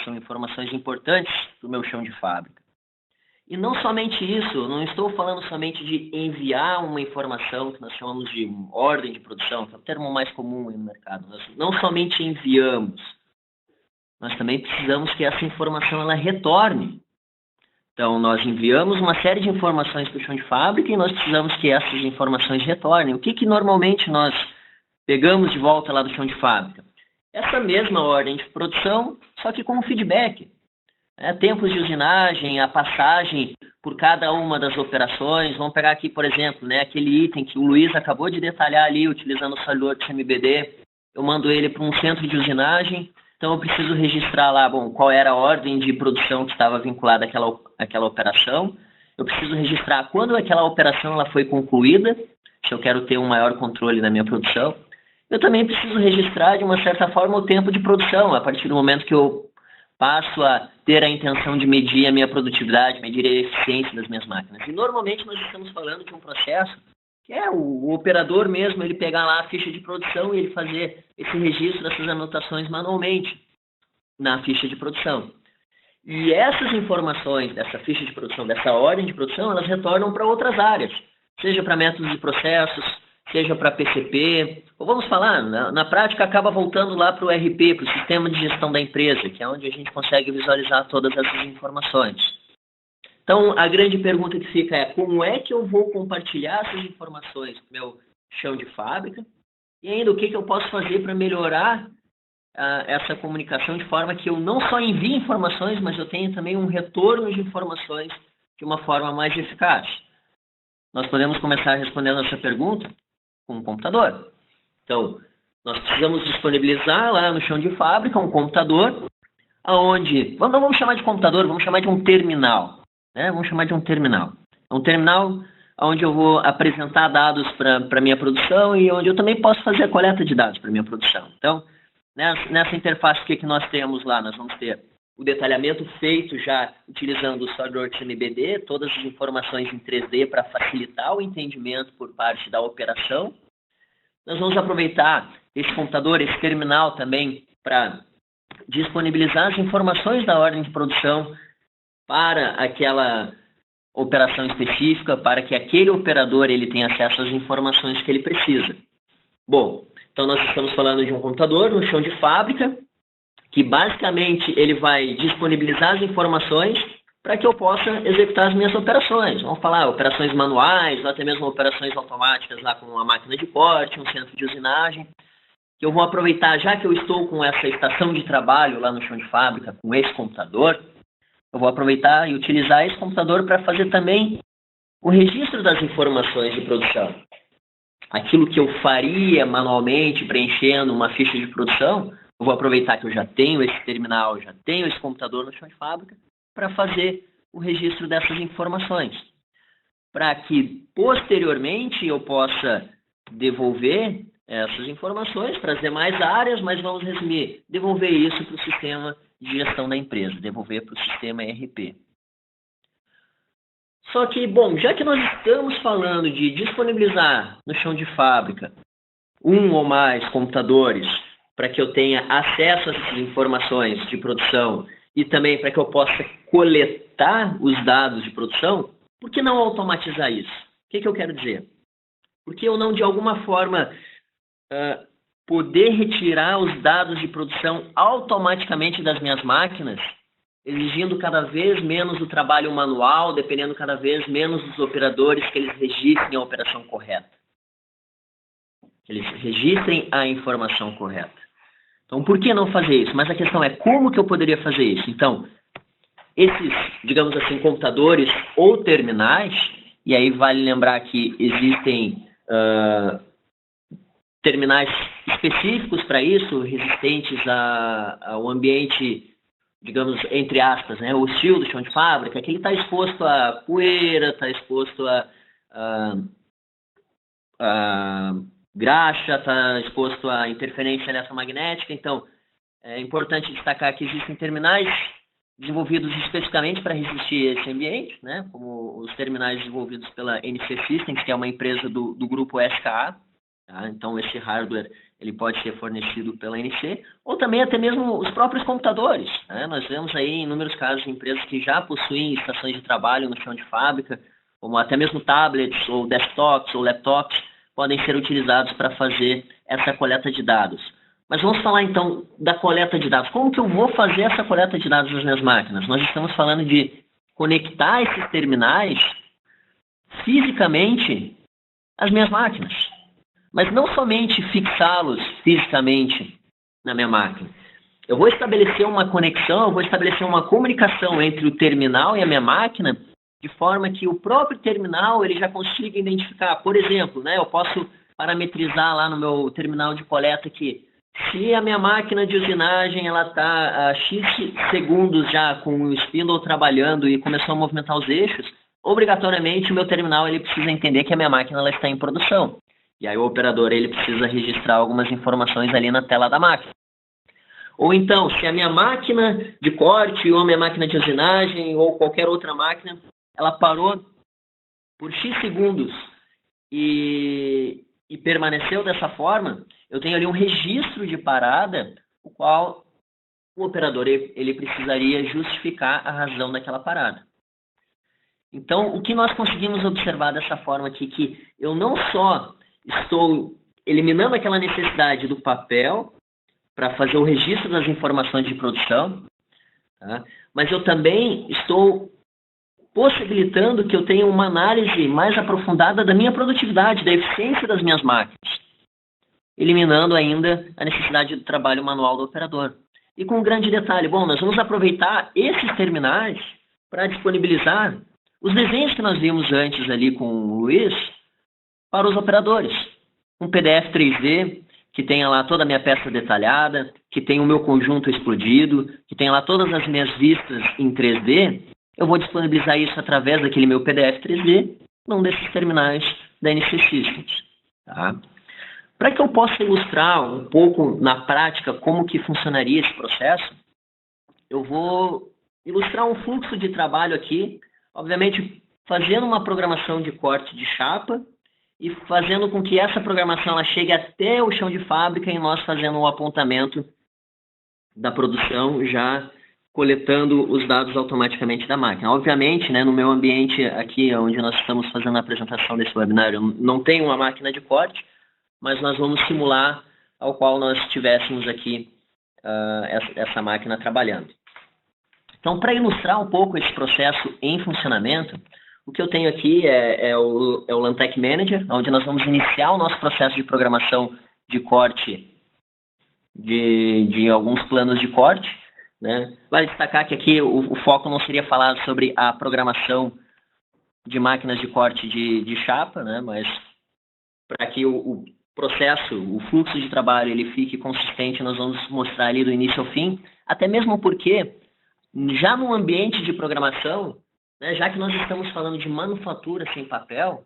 S2: São informações importantes para o meu chão de fábrica. E não somente isso, não estou falando somente de enviar uma informação que nós chamamos de ordem de produção, que é o termo mais comum no mercado. Nós não somente enviamos, nós também precisamos que essa informação ela retorne. Então, nós enviamos uma série de informações para o chão de fábrica e nós precisamos que essas informações retornem. O que normalmente nós pegamos de volta lá do chão de fábrica? Essa mesma ordem de produção, só que com feedback. Tempos de usinagem, a passagem por cada uma das operações. Vamos pegar aqui, por exemplo, aquele item que o Luiz acabou de detalhar ali, utilizando o SolidWorks MBD. Eu mando ele para um centro de usinagem, então eu preciso registrar lá, qual era a ordem de produção que estava vinculada àquela operação. Eu preciso registrar quando aquela operação ela foi concluída, se eu quero ter um maior controle na minha produção. Eu também preciso registrar, de uma certa forma, o tempo de produção, a partir do momento que eu passo a ter a intenção de medir a minha produtividade, medir a eficiência das minhas máquinas. E normalmente nós estamos falando de um processo que é o operador mesmo, ele pegar lá a ficha de produção e ele fazer esse registro dessas anotações manualmente na ficha de produção. E essas informações dessa ficha de produção, dessa ordem de produção, elas retornam para outras áreas, seja para métodos e processos, seja para PCP, ou vamos falar, na prática acaba voltando lá para o RP, para o Sistema de Gestão da Empresa, que é onde a gente consegue visualizar todas essas informações. Então, a grande pergunta que fica é como é que eu vou compartilhar essas informações com o meu chão de fábrica e ainda o que eu posso fazer para melhorar essa comunicação de forma que eu não só envie informações, mas eu tenha também um retorno de informações de uma forma mais eficaz. Nós podemos começar respondendo essa pergunta com um computador. Então, nós precisamos disponibilizar lá no chão de fábrica um computador, onde, não vamos chamar de computador, vamos chamar de um terminal. Né? Vamos chamar de um terminal. É um terminal onde eu vou apresentar dados para a minha produção e onde eu também posso fazer a coleta de dados para a minha produção. Então, nessa interface, o que nós temos lá? Nós vamos ter o detalhamento feito já utilizando o SolidWorks MBD, todas as informações em 3D para facilitar o entendimento por parte da operação. Nós vamos aproveitar esse computador, esse terminal também, para disponibilizar as informações da ordem de produção para aquela operação específica, para que aquele operador ele tenha acesso às informações que ele precisa. Bom, então nós estamos falando de um computador no chão de fábrica, que basicamente ele vai disponibilizar as informações para que eu possa executar as minhas operações. Vamos falar operações manuais, ou até mesmo operações automáticas lá com uma máquina de corte, um centro de usinagem, que eu vou aproveitar, já que eu estou com essa estação de trabalho lá no chão de fábrica, com esse computador, eu vou aproveitar e utilizar esse computador para fazer também o registro das informações de produção. Aquilo que eu faria manualmente, preenchendo uma ficha de produção, eu vou aproveitar que eu já tenho esse terminal, já tenho esse computador no chão de fábrica, para fazer o registro dessas informações. Para que, posteriormente, eu possa devolver essas informações para as demais áreas, mas vamos resumir, devolver isso para o sistema de gestão da empresa, devolver para o sistema ERP. Só que, bom, já que nós estamos falando de disponibilizar no chão de fábrica um ou mais computadores para que eu tenha acesso a essas informações de produção e também para que eu possa coletar os dados de produção, por que não automatizar isso? O que eu quero dizer? Por que eu não, de alguma forma, poder retirar os dados de produção automaticamente das minhas máquinas, exigindo cada vez menos o trabalho manual, dependendo cada vez menos dos operadores que eles registrem a operação correta. Que eles registrem a informação correta. Então, por que não fazer isso? Mas a questão é como que eu poderia fazer isso? Então, esses, digamos assim, computadores ou terminais, e aí vale lembrar que existem terminais específicos para isso, resistentes ao ambiente, digamos, entre aspas, né, hostil do chão de fábrica, que ele está exposto a poeira, está exposto a graxa, está exposto a interferência eletromagnética. Então, é importante destacar que existem terminais desenvolvidos especificamente para resistir a esse ambiente, né, como os terminais desenvolvidos pela NC Systems, que é uma empresa do grupo SKA. Tá? Então, esse hardware ele pode ser fornecido pela NC, ou também até mesmo os próprios computadores. Né? Nós vemos aí inúmeros casos de empresas que já possuem estações de trabalho no chão de fábrica, como até mesmo tablets, ou desktops, ou laptops, podem ser utilizados para fazer essa coleta de dados. Mas vamos falar então da coleta de dados. Como que eu vou fazer essa coleta de dados nas minhas máquinas? Nós estamos falando de conectar esses terminais fisicamente às minhas máquinas. Mas não somente fixá-los fisicamente na minha máquina. Eu vou estabelecer uma conexão, eu vou estabelecer uma comunicação entre o terminal e a minha máquina, de forma que o próprio terminal ele já consiga identificar. Por exemplo, né, eu posso parametrizar lá no meu terminal de coleta que se a minha máquina de usinagem está a X segundos já com o spindle trabalhando e começou a movimentar os eixos, obrigatoriamente o meu terminal ele precisa entender que a minha máquina ela está em produção. E aí o operador ele precisa registrar algumas informações ali na tela da máquina. Ou então, se a minha máquina de corte ou a minha máquina de usinagem ou qualquer outra máquina, ela parou por X segundos e permaneceu dessa forma, eu tenho ali um registro de parada, o qual o operador ele precisaria justificar a razão daquela parada. Então, o que nós conseguimos observar dessa forma aqui, que eu não só estou eliminando aquela necessidade do papel para fazer o registro das informações de produção, tá? Mas eu também estou possibilitando que eu tenha uma análise mais aprofundada da minha produtividade, da eficiência das minhas máquinas, eliminando ainda a necessidade do trabalho manual do operador. E com um grande detalhe, bom, nós vamos aproveitar esses terminais para disponibilizar os desenhos que nós vimos antes ali com o Luiz para os operadores. Um PDF 3D que tenha lá toda a minha peça detalhada, que tenha o meu conjunto explodido, que tenha lá todas as minhas vistas em 3D, eu vou disponibilizar isso através daquele meu PDF 3D, num desses terminais da NC Systems. Tá? Para que eu possa ilustrar um pouco na prática como que funcionaria esse processo, eu vou ilustrar um fluxo de trabalho aqui, obviamente fazendo uma programação de corte de chapa e fazendo com que essa programação ela chegue até o chão de fábrica e nós fazendo um apontamento da produção, já coletando os dados automaticamente da máquina. Obviamente, né, no meu ambiente aqui, onde nós estamos fazendo a apresentação desse webinário, não tem uma máquina de corte, mas nós vamos simular ao qual nós tivéssemos aqui essa máquina trabalhando. Então, para ilustrar um pouco esse processo em funcionamento, o que eu tenho aqui é o Lantec Manager, onde nós vamos iniciar o nosso processo de programação de corte de alguns planos de corte, né? Vale destacar que aqui o foco não seria falar sobre a programação de máquinas de corte de chapa, né? Mas para que o processo, o fluxo de trabalho, ele fique consistente, nós vamos mostrar ali do início ao fim, até mesmo porque já no ambiente de programação, né, já que nós estamos falando de manufatura sem papel,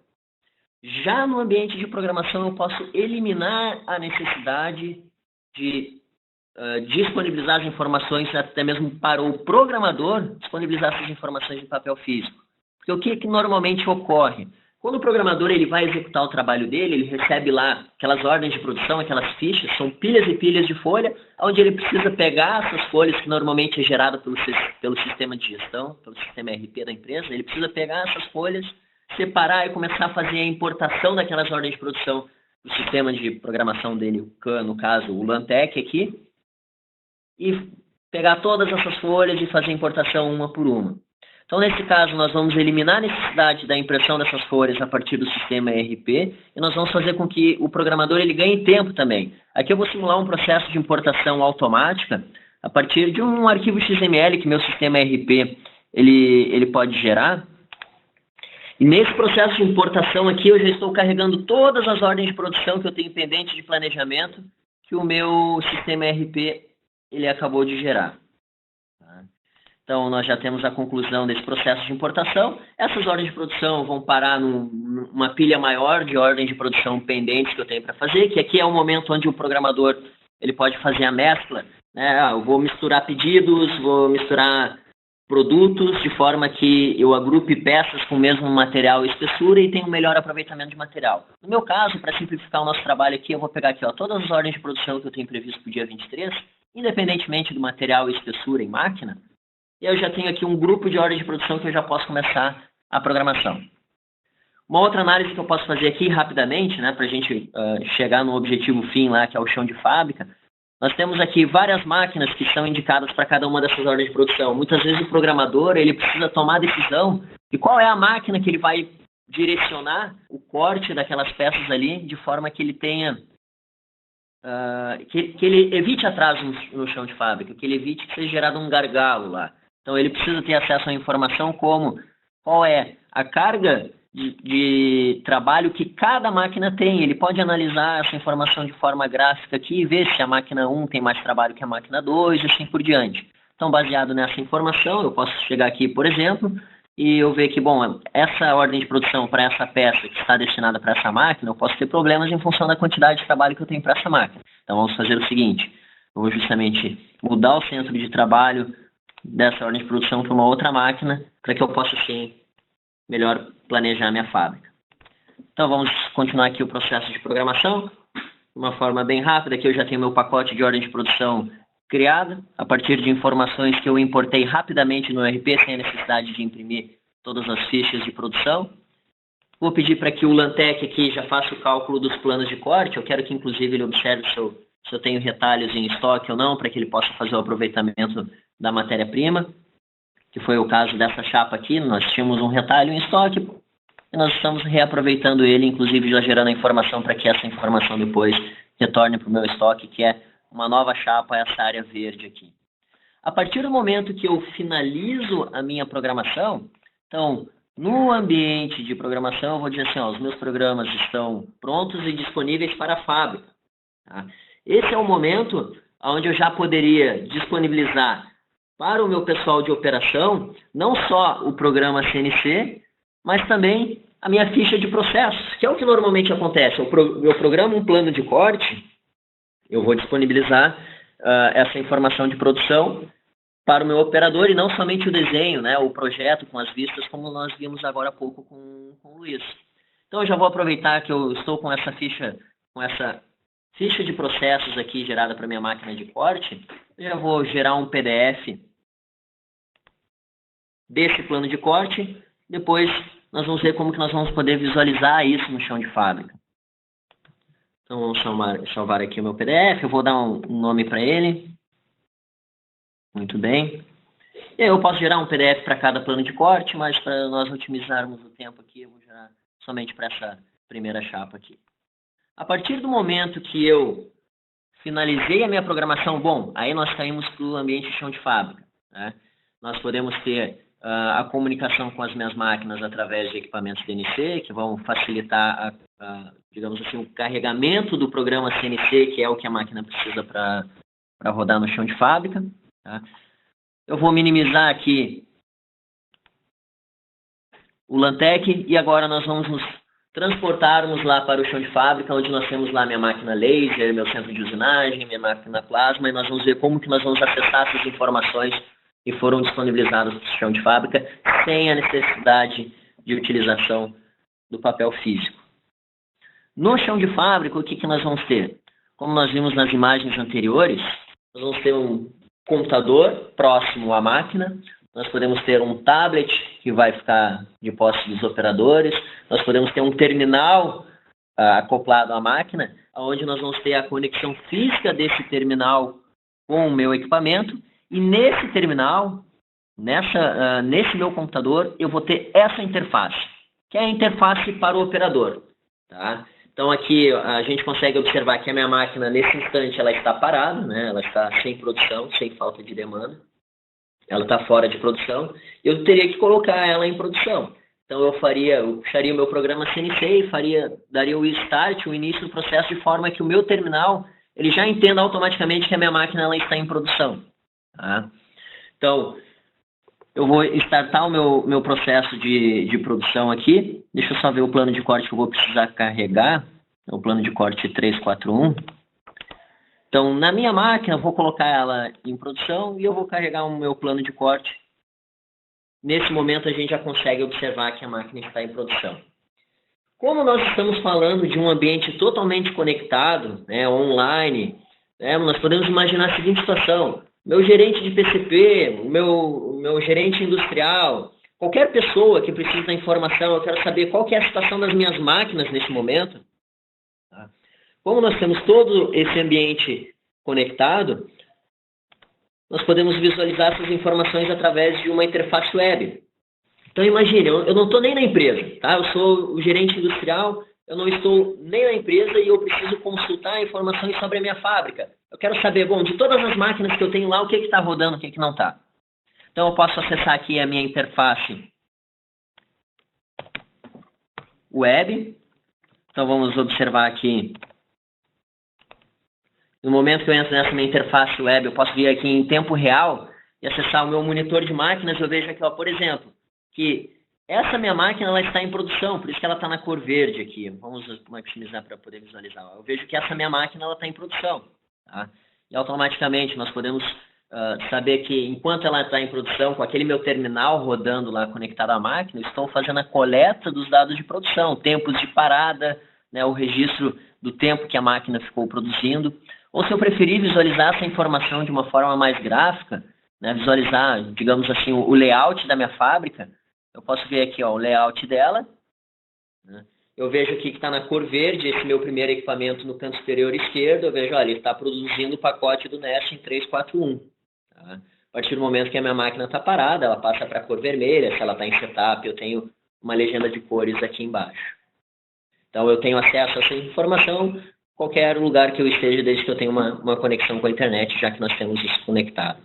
S2: já no ambiente de programação eu posso eliminar a necessidade de disponibilizar as informações até mesmo para o programador disponibilizar essas informações em papel físico. Porque o que normalmente ocorre? Quando o programador ele vai executar o trabalho dele, ele recebe lá aquelas ordens de produção, aquelas fichas, são pilhas e pilhas de folha, onde ele precisa pegar essas folhas que normalmente é gerada pelo sistema de gestão, pelo sistema ERP da empresa, ele precisa pegar essas folhas, separar e começar a fazer a importação daquelas ordens de produção do sistema de programação dele, no caso o Lantec aqui, e pegar todas essas folhas e fazer a importação uma por uma. Então, nesse caso, nós vamos eliminar a necessidade da impressão dessas folhas a partir do sistema ERP e nós vamos fazer com que o programador ele ganhe tempo também. Aqui eu vou simular um processo de importação automática a partir de um arquivo XML que meu sistema ERP ele pode gerar. E nesse processo de importação aqui eu já estou carregando todas as ordens de produção que eu tenho pendente de planejamento que o meu sistema ERP ele acabou de gerar. Então, nós já temos a conclusão desse processo de importação. Essas ordens de produção vão parar numa pilha maior de ordens de produção pendentes que eu tenho para fazer, que aqui é o momento onde o programador ele pode fazer a mescla. Né? Eu vou misturar pedidos, vou misturar produtos, de forma que eu agrupe peças com o mesmo material e espessura e tenha um melhor aproveitamento de material. No meu caso, para simplificar o nosso trabalho aqui, eu vou pegar aqui todas as ordens de produção que eu tenho previsto para o dia 23, independentemente do material e espessura em máquina, e eu já tenho aqui um grupo de ordens de produção que eu já posso começar a programação. Uma outra análise que eu posso fazer aqui rapidamente, né, para a gente chegar no objetivo fim lá, que é o chão de fábrica, nós temos aqui várias máquinas que são indicadas para cada uma dessas ordens de produção. Muitas vezes o programador ele precisa tomar a decisão de qual é a máquina que ele vai direcionar o corte daquelas peças ali, de forma que ele tenha que ele evite atraso no chão de fábrica, que ele evite que seja gerado um gargalo lá. Então, ele precisa ter acesso à informação como qual é a carga de trabalho que cada máquina tem. Ele pode analisar essa informação de forma gráfica aqui e ver se a máquina 1 tem mais trabalho que a máquina 2 e assim por diante. Então, baseado nessa informação, eu posso chegar aqui, por exemplo, e eu ver que, bom, essa ordem de produção para essa peça que está destinada para essa máquina, eu posso ter problemas em função da quantidade de trabalho que eu tenho para essa máquina. Então, vamos fazer o seguinte, eu vou justamente mudar o centro de trabalho dessa ordem de produção para uma outra máquina, para que eu possa, assim, melhor planejar minha fábrica. Então vamos continuar aqui o processo de programação. De uma forma bem rápida, aqui eu já tenho meu pacote de ordem de produção criado, a partir de informações que eu importei rapidamente no ERP, sem a necessidade de imprimir todas as fichas de produção. Vou pedir para que o Lantec aqui já faça o cálculo dos planos de corte. Eu quero que, inclusive, ele observe se eu tenho retalhos em estoque ou não, para que ele possa fazer o aproveitamento da matéria-prima, que foi o caso dessa chapa aqui. Nós tínhamos um retalho em estoque e nós estamos reaproveitando ele, inclusive já gerando a informação para que essa informação depois retorne para o meu estoque, que é uma nova chapa, essa área verde aqui. A partir do momento que eu finalizo a minha programação, então, no ambiente de programação, eu vou dizer assim, ó, os meus programas estão prontos e disponíveis para a fábrica. Tá? Esse é o momento onde eu já poderia disponibilizar para o meu pessoal de operação, não só o programa CNC, mas também a minha ficha de processos, que é o que normalmente acontece. Eu programo um plano de corte, eu vou disponibilizar essa informação de produção para o meu operador e não somente o desenho, né, o projeto com as vistas, como nós vimos agora há pouco com o Luiz. Então eu já vou aproveitar que eu estou com essa ficha de processos aqui gerada para minha máquina de corte, eu já vou gerar um PDF desse plano de corte, depois nós vamos ver como que nós vamos poder visualizar isso no chão de fábrica. Então vamos salvar aqui o meu PDF, eu vou dar um nome para ele. Muito bem. E aí eu posso gerar um PDF para cada plano de corte, mas para nós otimizarmos o tempo aqui, eu vou gerar somente para essa primeira chapa aqui. A partir do momento que eu finalizei a minha programação, bom, aí nós caímos para o ambiente chão de fábrica. Né? Nós podemos ter a comunicação com as minhas máquinas através de equipamentos DNC, que vão facilitar, digamos assim, o carregamento do programa CNC, que é o que a máquina precisa para rodar no chão de fábrica. Tá? Eu vou minimizar aqui o Lantec e agora nós vamos nos transportarmos lá para o chão de fábrica, onde nós temos lá minha máquina laser, meu centro de usinagem, minha máquina plasma, e nós vamos ver como que nós vamos acessar essas informações que foram disponibilizadas para o chão de fábrica sem a necessidade de utilização do papel físico. No chão de fábrica, o que que nós vamos ter? Como nós vimos nas imagens anteriores, nós vamos ter um computador próximo à máquina, nós podemos ter um tablet que vai ficar de posse dos operadores, nós podemos ter um terminal acoplado à máquina, onde nós vamos ter a conexão física desse terminal com o meu equipamento, e nesse terminal, nesse meu computador, eu vou ter essa interface, que é a interface para o operador. Tá? Então aqui a gente consegue observar que a minha máquina, nesse instante, ela está parada, né? Ela está sem produção, sem falta de demanda. Ela está fora de produção. Eu teria que colocar ela em produção. Então eu puxaria o meu programa CNC e daria o start, o início do processo, de forma que o meu terminal ele já entenda automaticamente que a minha máquina ela está em produção. Tá? Então, eu vou startar o meu processo de produção aqui. Deixa eu só ver o plano de corte que eu vou precisar carregar. É o plano de corte 341. Então, na minha máquina, eu vou colocar ela em produção e eu vou carregar o meu plano de corte. Nesse momento, a gente já consegue observar que a máquina está em produção. Como nós estamos falando de um ambiente totalmente conectado, né, online, né, nós podemos imaginar a seguinte situação. Meu gerente de PCP, o meu gerente industrial, qualquer pessoa que precisa da informação, eu quero saber qual que é a situação das minhas máquinas nesse momento. Tá? Como nós temos todo esse ambiente conectado, nós podemos visualizar essas informações através de uma interface web. Então imagine, eu não estou nem na empresa, tá? Eu sou o gerente industrial, eu não estou nem na empresa e eu preciso consultar informações sobre a minha fábrica. Eu quero saber, bom, de todas as máquinas que eu tenho lá, o que está rodando, o que não está. Então eu posso acessar aqui a minha interface web. Então vamos observar aqui. No momento que eu entro nessa minha interface web, eu posso vir aqui em tempo real e acessar o meu monitor de máquinas. Eu vejo aqui, ó, por exemplo, que essa minha máquina ela está em produção, por isso que ela está na cor verde aqui. Vamos maximizar para poder visualizar. Eu vejo que essa minha máquina ela está em produção. Tá? E automaticamente nós podemos saber que enquanto ela está em produção, com aquele meu terminal rodando lá conectado à máquina, estou fazendo a coleta dos dados de produção, tempos de parada, né, o registro do tempo que a máquina ficou produzindo. Ou se eu preferir visualizar essa informação de uma forma mais gráfica, né, visualizar, digamos assim, o layout da minha fábrica, eu posso ver aqui ó, o layout dela, né? Eu vejo aqui que está na cor verde, esse meu primeiro equipamento no canto superior esquerdo, eu vejo, olha, ele está produzindo o pacote do Nest em 341. Tá? A partir do momento que a minha máquina está parada, ela passa para a cor vermelha, se ela está em setup, eu tenho uma legenda de cores aqui embaixo. Então, eu tenho acesso a essa informação em qualquer lugar que eu esteja, desde que eu tenha uma conexão com a internet, já que nós temos isso conectado.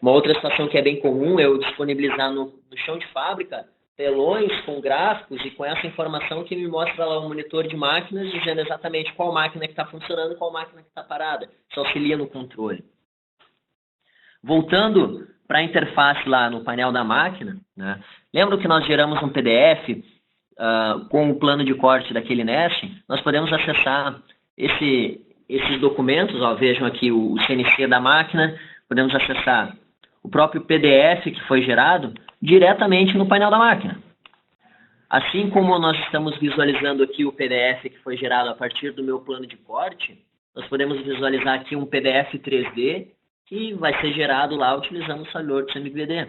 S2: Uma outra situação que é bem comum é eu disponibilizar no chão de fábrica telões com gráficos e com essa informação que me mostra lá um monitor de máquinas dizendo exatamente qual máquina que está funcionando e qual máquina que está parada. Isso auxilia no controle. Voltando para a interface lá no painel da máquina, né? Lembra que nós geramos um PDF com o plano de corte daquele Nest? Nós podemos acessar esses documentos, ó, vejam aqui o CNC da máquina, podemos acessar o próprio PDF que foi gerado diretamente no painel da máquina. Assim como nós estamos visualizando aqui o PDF que foi gerado a partir do meu plano de corte, nós podemos visualizar aqui um PDF 3D que vai ser gerado lá utilizando o servidor do CMVD.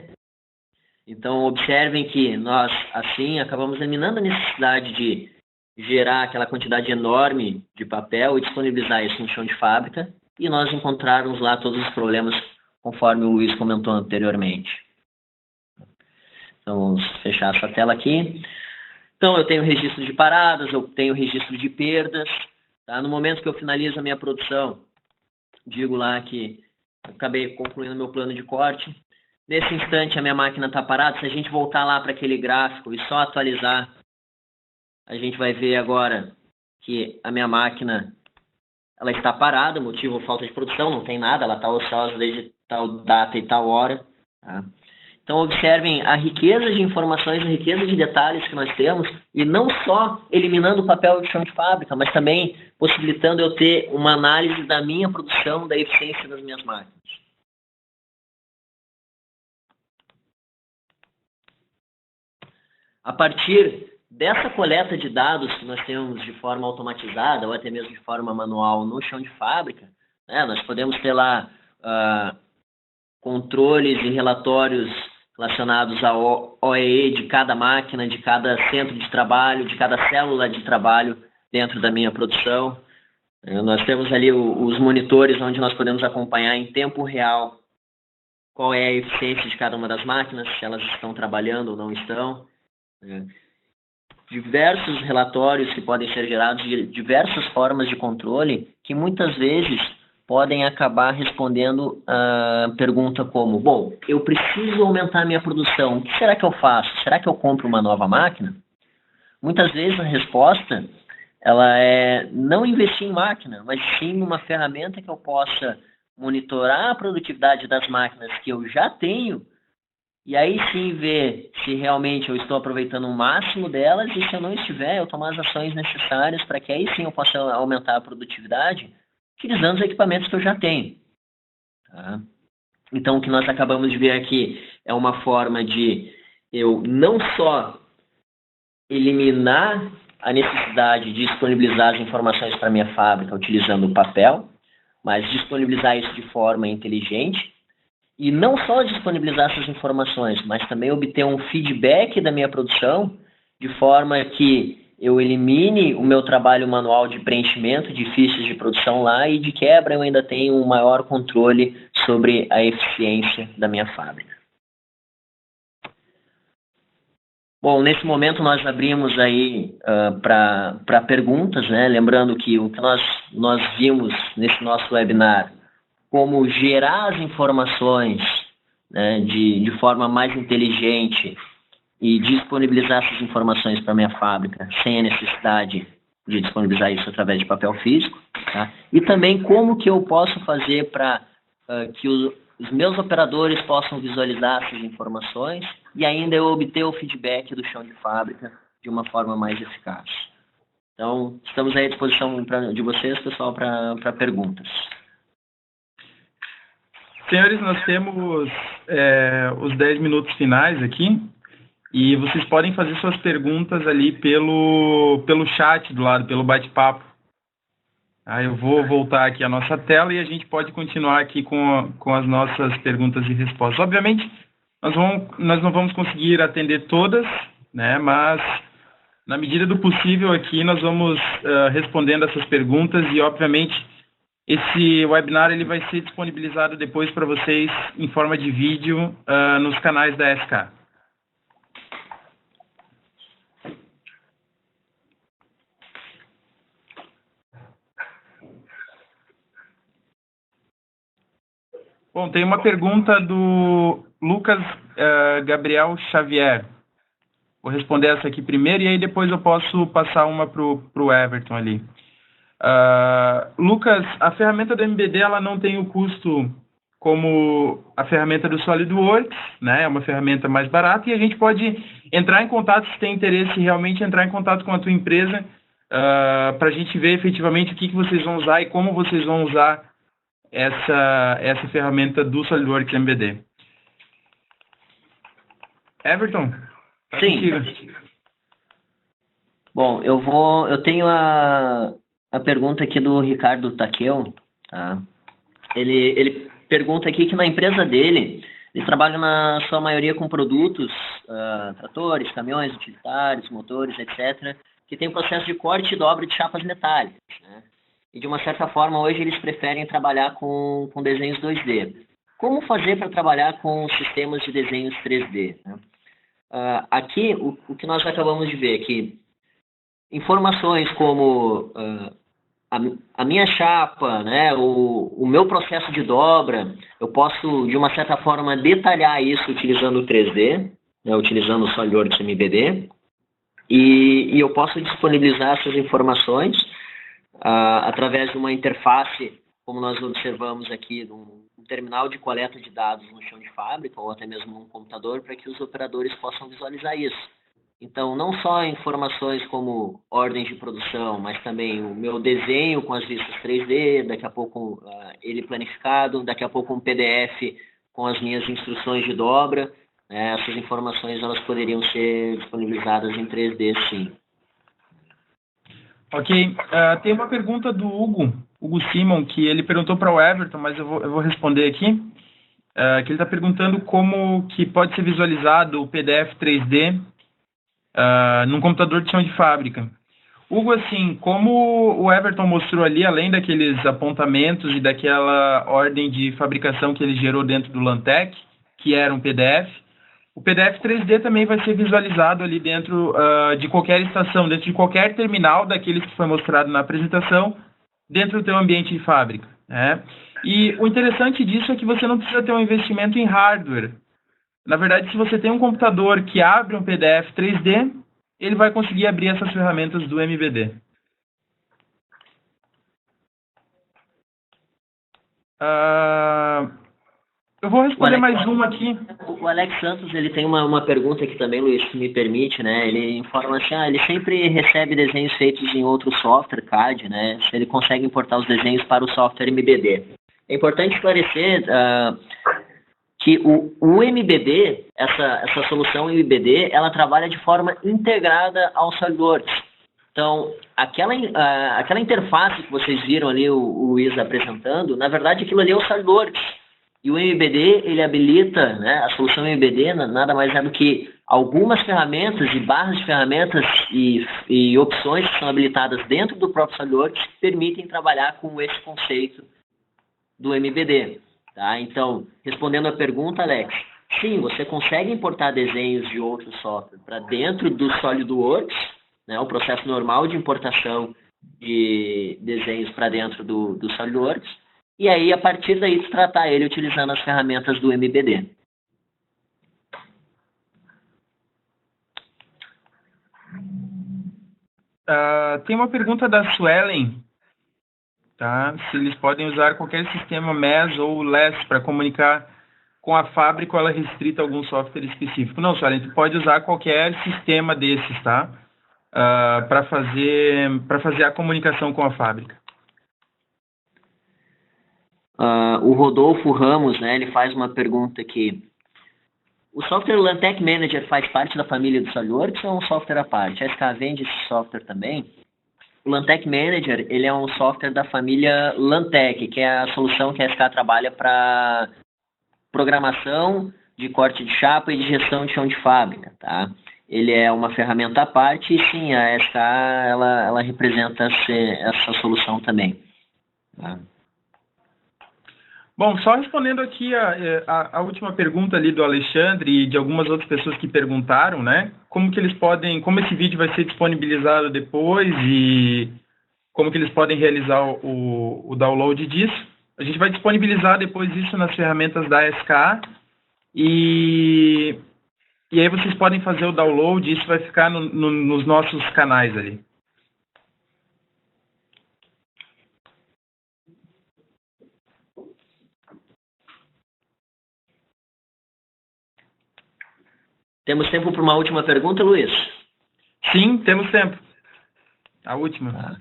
S2: Então, observem que nós, assim, acabamos eliminando a necessidade de gerar aquela quantidade enorme de papel e disponibilizar isso no chão de fábrica e nós encontrarmos lá todos os problemas conforme o Luiz comentou anteriormente. Então, vamos fechar essa tela aqui. Então, eu tenho registro de paradas, eu tenho registro de perdas. Tá? No momento que eu finalizo a minha produção, digo lá que eu acabei concluindo meu plano de corte. Nesse instante, a minha máquina está parada. Se a gente voltar lá para aquele gráfico e só atualizar, a gente vai ver agora que a minha máquina ela está parada, motivo falta de produção, não tem nada, ela está ociosa desde tal data e tal hora. Tá? Então, observem a riqueza de informações, a riqueza de detalhes que nós temos, e não só eliminando o papel de chão de fábrica, mas também possibilitando eu ter uma análise da minha produção, da eficiência das minhas máquinas. A partir dessa coleta de dados que nós temos de forma automatizada, ou até mesmo de forma manual no chão de fábrica, né, nós podemos ter lá controles e relatórios relacionados ao OEE de cada máquina, de cada centro de trabalho, de cada célula de trabalho dentro da minha produção. Nós temos ali os monitores onde nós podemos acompanhar em tempo real qual é a eficiência de cada uma das máquinas, se elas estão trabalhando ou não estão. Diversos relatórios que podem ser gerados de diversas formas de controle que muitas vezes podem acabar respondendo a pergunta como, bom, eu preciso aumentar minha produção, o que será que eu faço? Será que eu compro uma nova máquina? Muitas vezes a resposta ela é não investir em máquina, mas sim numa ferramenta que eu possa monitorar a produtividade das máquinas que eu já tenho e aí sim ver se realmente eu estou aproveitando o máximo delas e se eu não estiver, eu tomar as ações necessárias para que aí sim eu possa aumentar a produtividade utilizando os equipamentos que eu já tenho. Tá? Então, o que nós acabamos de ver aqui é uma forma de eu não só eliminar a necessidade de disponibilizar as informações para a minha fábrica utilizando o papel, mas disponibilizar isso de forma inteligente e não só disponibilizar essas informações, mas também obter um feedback da minha produção de forma que eu elimine o meu trabalho manual de preenchimento de fichas de produção lá e de quebra eu ainda tenho um maior controle sobre a eficiência da minha fábrica. Bom, nesse momento nós abrimos aí para perguntas, né? Lembrando que o que nós vimos nesse nosso webinar, como gerar as informações, né, de forma mais inteligente e disponibilizar essas informações para a minha fábrica sem a necessidade de disponibilizar isso através de papel físico. Tá? E também como que eu posso fazer para que os meus operadores possam visualizar essas informações e ainda eu obter o feedback do chão de fábrica de uma forma mais eficaz. Então, estamos aí à disposição de vocês, pessoal, para perguntas.
S1: Senhores, nós temos os 10 minutos finais aqui e vocês podem fazer suas perguntas ali pelo chat do lado, pelo bate-papo. Aí eu vou voltar aqui a nossa tela e a gente pode continuar aqui com as nossas perguntas e respostas. Obviamente, nós não vamos conseguir atender todas, né? Mas, na medida do possível aqui, nós vamos respondendo essas perguntas e, obviamente, esse webinar ele vai ser disponibilizado depois para vocês em forma de vídeo nos canais da SK. Bom, tem uma pergunta do Lucas Gabriel Xavier. Vou responder essa aqui primeiro e aí depois eu posso passar uma para o Everton ali. Lucas, a ferramenta do MBD ela não tem o custo como a ferramenta do SolidWorks, né? É uma ferramenta mais barata e a gente pode entrar em contato, se tem interesse realmente entrar em contato com a tua empresa para a gente ver efetivamente o que vocês vão usar e como vocês vão usar essa ferramenta do SolidWorks MBD. Everton?
S2: Sim. Bom, eu tenho a pergunta aqui do Ricardo Takeu, tá? Ele pergunta aqui que na empresa dele, ele trabalha na sua maioria com produtos, tratores, caminhões, utilitários, motores, etc., que tem processo de corte e dobra de chapas metálicas, né? E de uma certa forma hoje eles preferem trabalhar com desenhos 2D. Como fazer para trabalhar com sistemas de desenhos 3D, né? Aqui, o que nós acabamos de ver aqui, informações como a minha chapa, né, o meu processo de dobra, eu posso, de uma certa forma, detalhar isso utilizando o 3D, né, utilizando o SolidWorks MBD, e eu posso disponibilizar essas informações através de uma interface, como nós observamos aqui, um terminal de coleta de dados no chão de fábrica, ou até mesmo num computador, para que os operadores possam visualizar isso. Então, não só informações como ordens de produção, mas também o meu desenho com as vistas 3D, daqui a pouco ele planificado, daqui a pouco um PDF com as minhas instruções de dobra. Essas informações elas poderiam ser disponibilizadas em 3D, sim.
S1: Ok. Tem uma pergunta do Hugo Simon, que ele perguntou para o Everton, mas eu vou responder aqui. Que ele está perguntando como que pode ser visualizado o PDF 3D num computador de chão de fábrica. Hugo, assim, como o Everton mostrou ali, além daqueles apontamentos e daquela ordem de fabricação que ele gerou dentro do Lantec, que era um PDF, o PDF 3D também vai ser visualizado ali dentro de qualquer estação, dentro de qualquer terminal daqueles que foi mostrado na apresentação, dentro do teu ambiente de fábrica, né? E o interessante disso é que você não precisa ter um investimento em hardware. Na verdade, se você tem um computador que abre um PDF 3D, ele vai conseguir abrir essas ferramentas do MBD. Eu vou responder mais uma aqui.
S2: O Alex Santos, ele tem uma pergunta aqui também, Luiz, que me permite, né? Ele informa assim, ele sempre recebe desenhos feitos em outro software, CAD, né? Se ele consegue importar os desenhos para o software MBD. É importante esclarecer que o MBD, essa solução MBD, ela trabalha de forma integrada ao SolidWorks. Então, aquela interface que vocês viram ali o Luiz apresentando, na verdade aquilo ali é o SolidWorks. E o MBD, ele habilita, né, a solução MBD nada mais é do que algumas ferramentas e barras de ferramentas e opções que são habilitadas dentro do próprio SolidWorks que permitem trabalhar com esse conceito do MBD. Tá? Então, respondendo a pergunta, Alex, sim, você consegue importar desenhos de outro software para dentro do SolidWorks, né, o processo normal de importação de desenhos para dentro do SolidWorks, e aí, a partir daí, tratar ele utilizando as ferramentas do MBD.
S1: Tem uma pergunta da Suelen, tá? Se eles podem usar qualquer sistema MES ou LESS para comunicar com a fábrica ou ela é restrita a algum software específico. Não, Suelen, tu pode usar qualquer sistema desses, tá? Para fazer a comunicação com a fábrica.
S2: O Rodolfo Ramos, né, ele faz uma pergunta aqui. O software Lantec Manager faz parte da família do SolidWorks ou é um software à parte? A SK vende esse software também? O Lantec Manager, ele é um software da família Lantec, que é a solução que a SK trabalha para programação de corte de chapa e de gestão de chão de fábrica, tá? Ele é uma ferramenta à parte e sim, a SK ela representa essa solução também. Tá?
S1: Bom, só respondendo aqui a última pergunta ali do Alexandre e de algumas outras pessoas que perguntaram, né? Como que eles podem, como esse vídeo vai ser disponibilizado depois e como que eles podem realizar o download disso. A gente vai disponibilizar depois isso nas ferramentas da SK e aí vocês podem fazer o download, isso vai ficar nos nossos canais ali.
S2: Temos tempo para uma última pergunta, Luiz?
S1: Sim, temos tempo. A última.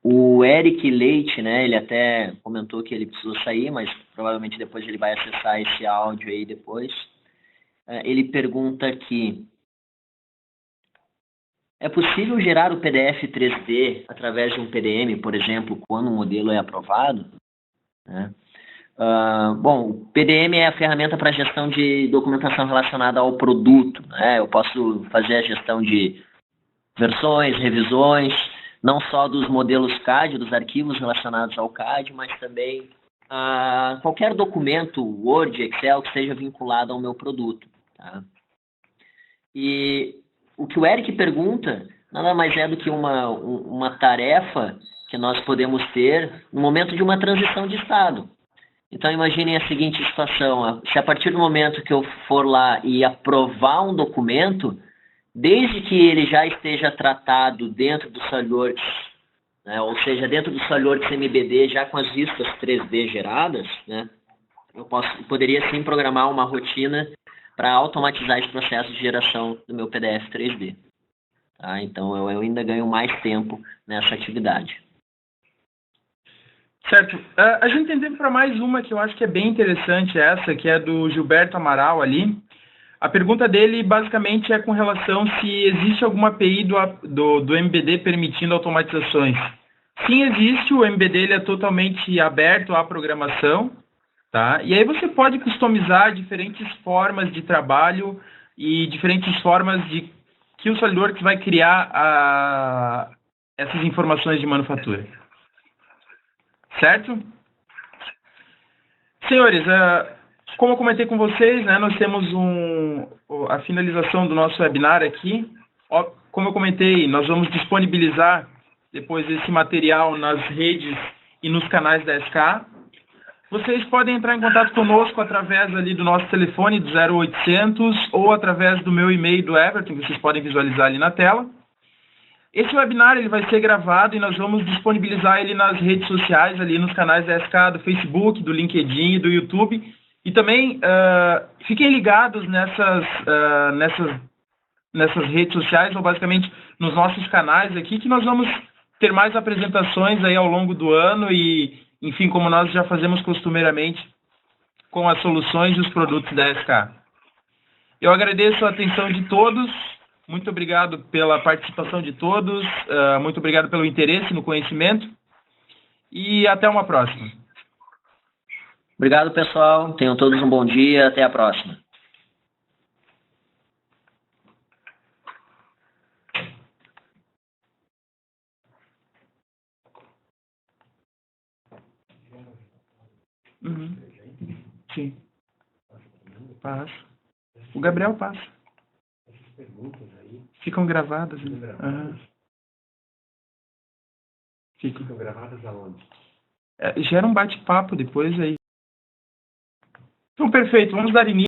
S2: O Eric Leite, né, ele até comentou que ele precisou sair, mas provavelmente depois ele vai acessar esse áudio aí depois. Ele pergunta aqui: é possível gerar o PDF 3D através de um PDM, por exemplo, quando o modelo é aprovado? Né? Bom, o PDM é a ferramenta para gestão de documentação relacionada ao produto. Né? Eu posso fazer a gestão de versões, revisões, não só dos modelos CAD, dos arquivos relacionados ao CAD, mas também qualquer documento, Word, Excel, que seja vinculado ao meu produto. Tá? E o que o Eric pergunta nada mais é do que uma tarefa que nós podemos ter no momento de uma transição de estado. Então, imaginem a seguinte situação: se a partir do momento que eu for lá e aprovar um documento, desde que ele já esteja tratado dentro do SolidWorks, né, ou seja, dentro do SolidWorks MBD, já com as vistas 3D geradas, né, eu poderia sim programar uma rotina para automatizar esse processo de geração do meu PDF 3D. Tá? Então, eu ainda ganho mais tempo nessa atividade.
S1: Certo. A gente tem tempo para mais uma que eu acho que é bem interessante, essa, que é do Gilberto Amaral ali. A pergunta dele, basicamente, é com relação se existe alguma API do MBD permitindo automatizações. Sim, existe. O MBD ele é totalmente aberto à programação. Tá? E aí você pode customizar diferentes formas de trabalho e diferentes formas de que o SolidWorks vai criar essas informações de manufatura. Certo? Senhores, como eu comentei com vocês, né, nós temos a finalização do nosso webinar aqui. Como eu comentei, nós vamos disponibilizar depois esse material nas redes e nos canais da SK. Vocês podem entrar em contato conosco através ali do nosso telefone do 0800 ou através do meu e-mail do Everton, que vocês podem visualizar ali na tela. Esse webinar ele vai ser gravado e nós vamos disponibilizar ele nas redes sociais, ali nos canais da SK, do Facebook, do LinkedIn e do YouTube. E também fiquem ligados nessas redes sociais, ou basicamente nos nossos canais aqui, que nós vamos ter mais apresentações aí ao longo do ano e, enfim, como nós já fazemos costumeiramente com as soluções e os produtos da SK. Eu agradeço a atenção de todos. Muito obrigado pela participação de todos, muito obrigado pelo interesse no conhecimento e até uma próxima.
S2: Obrigado, pessoal. Tenham todos um bom dia. Até a próxima.
S1: Uhum. Sim. Passa. O Gabriel passa. Ficam gravadas, né? Uhum. Ficam gravadas aonde? Gera um bate-papo depois aí. Então, perfeito. Vamos dar início.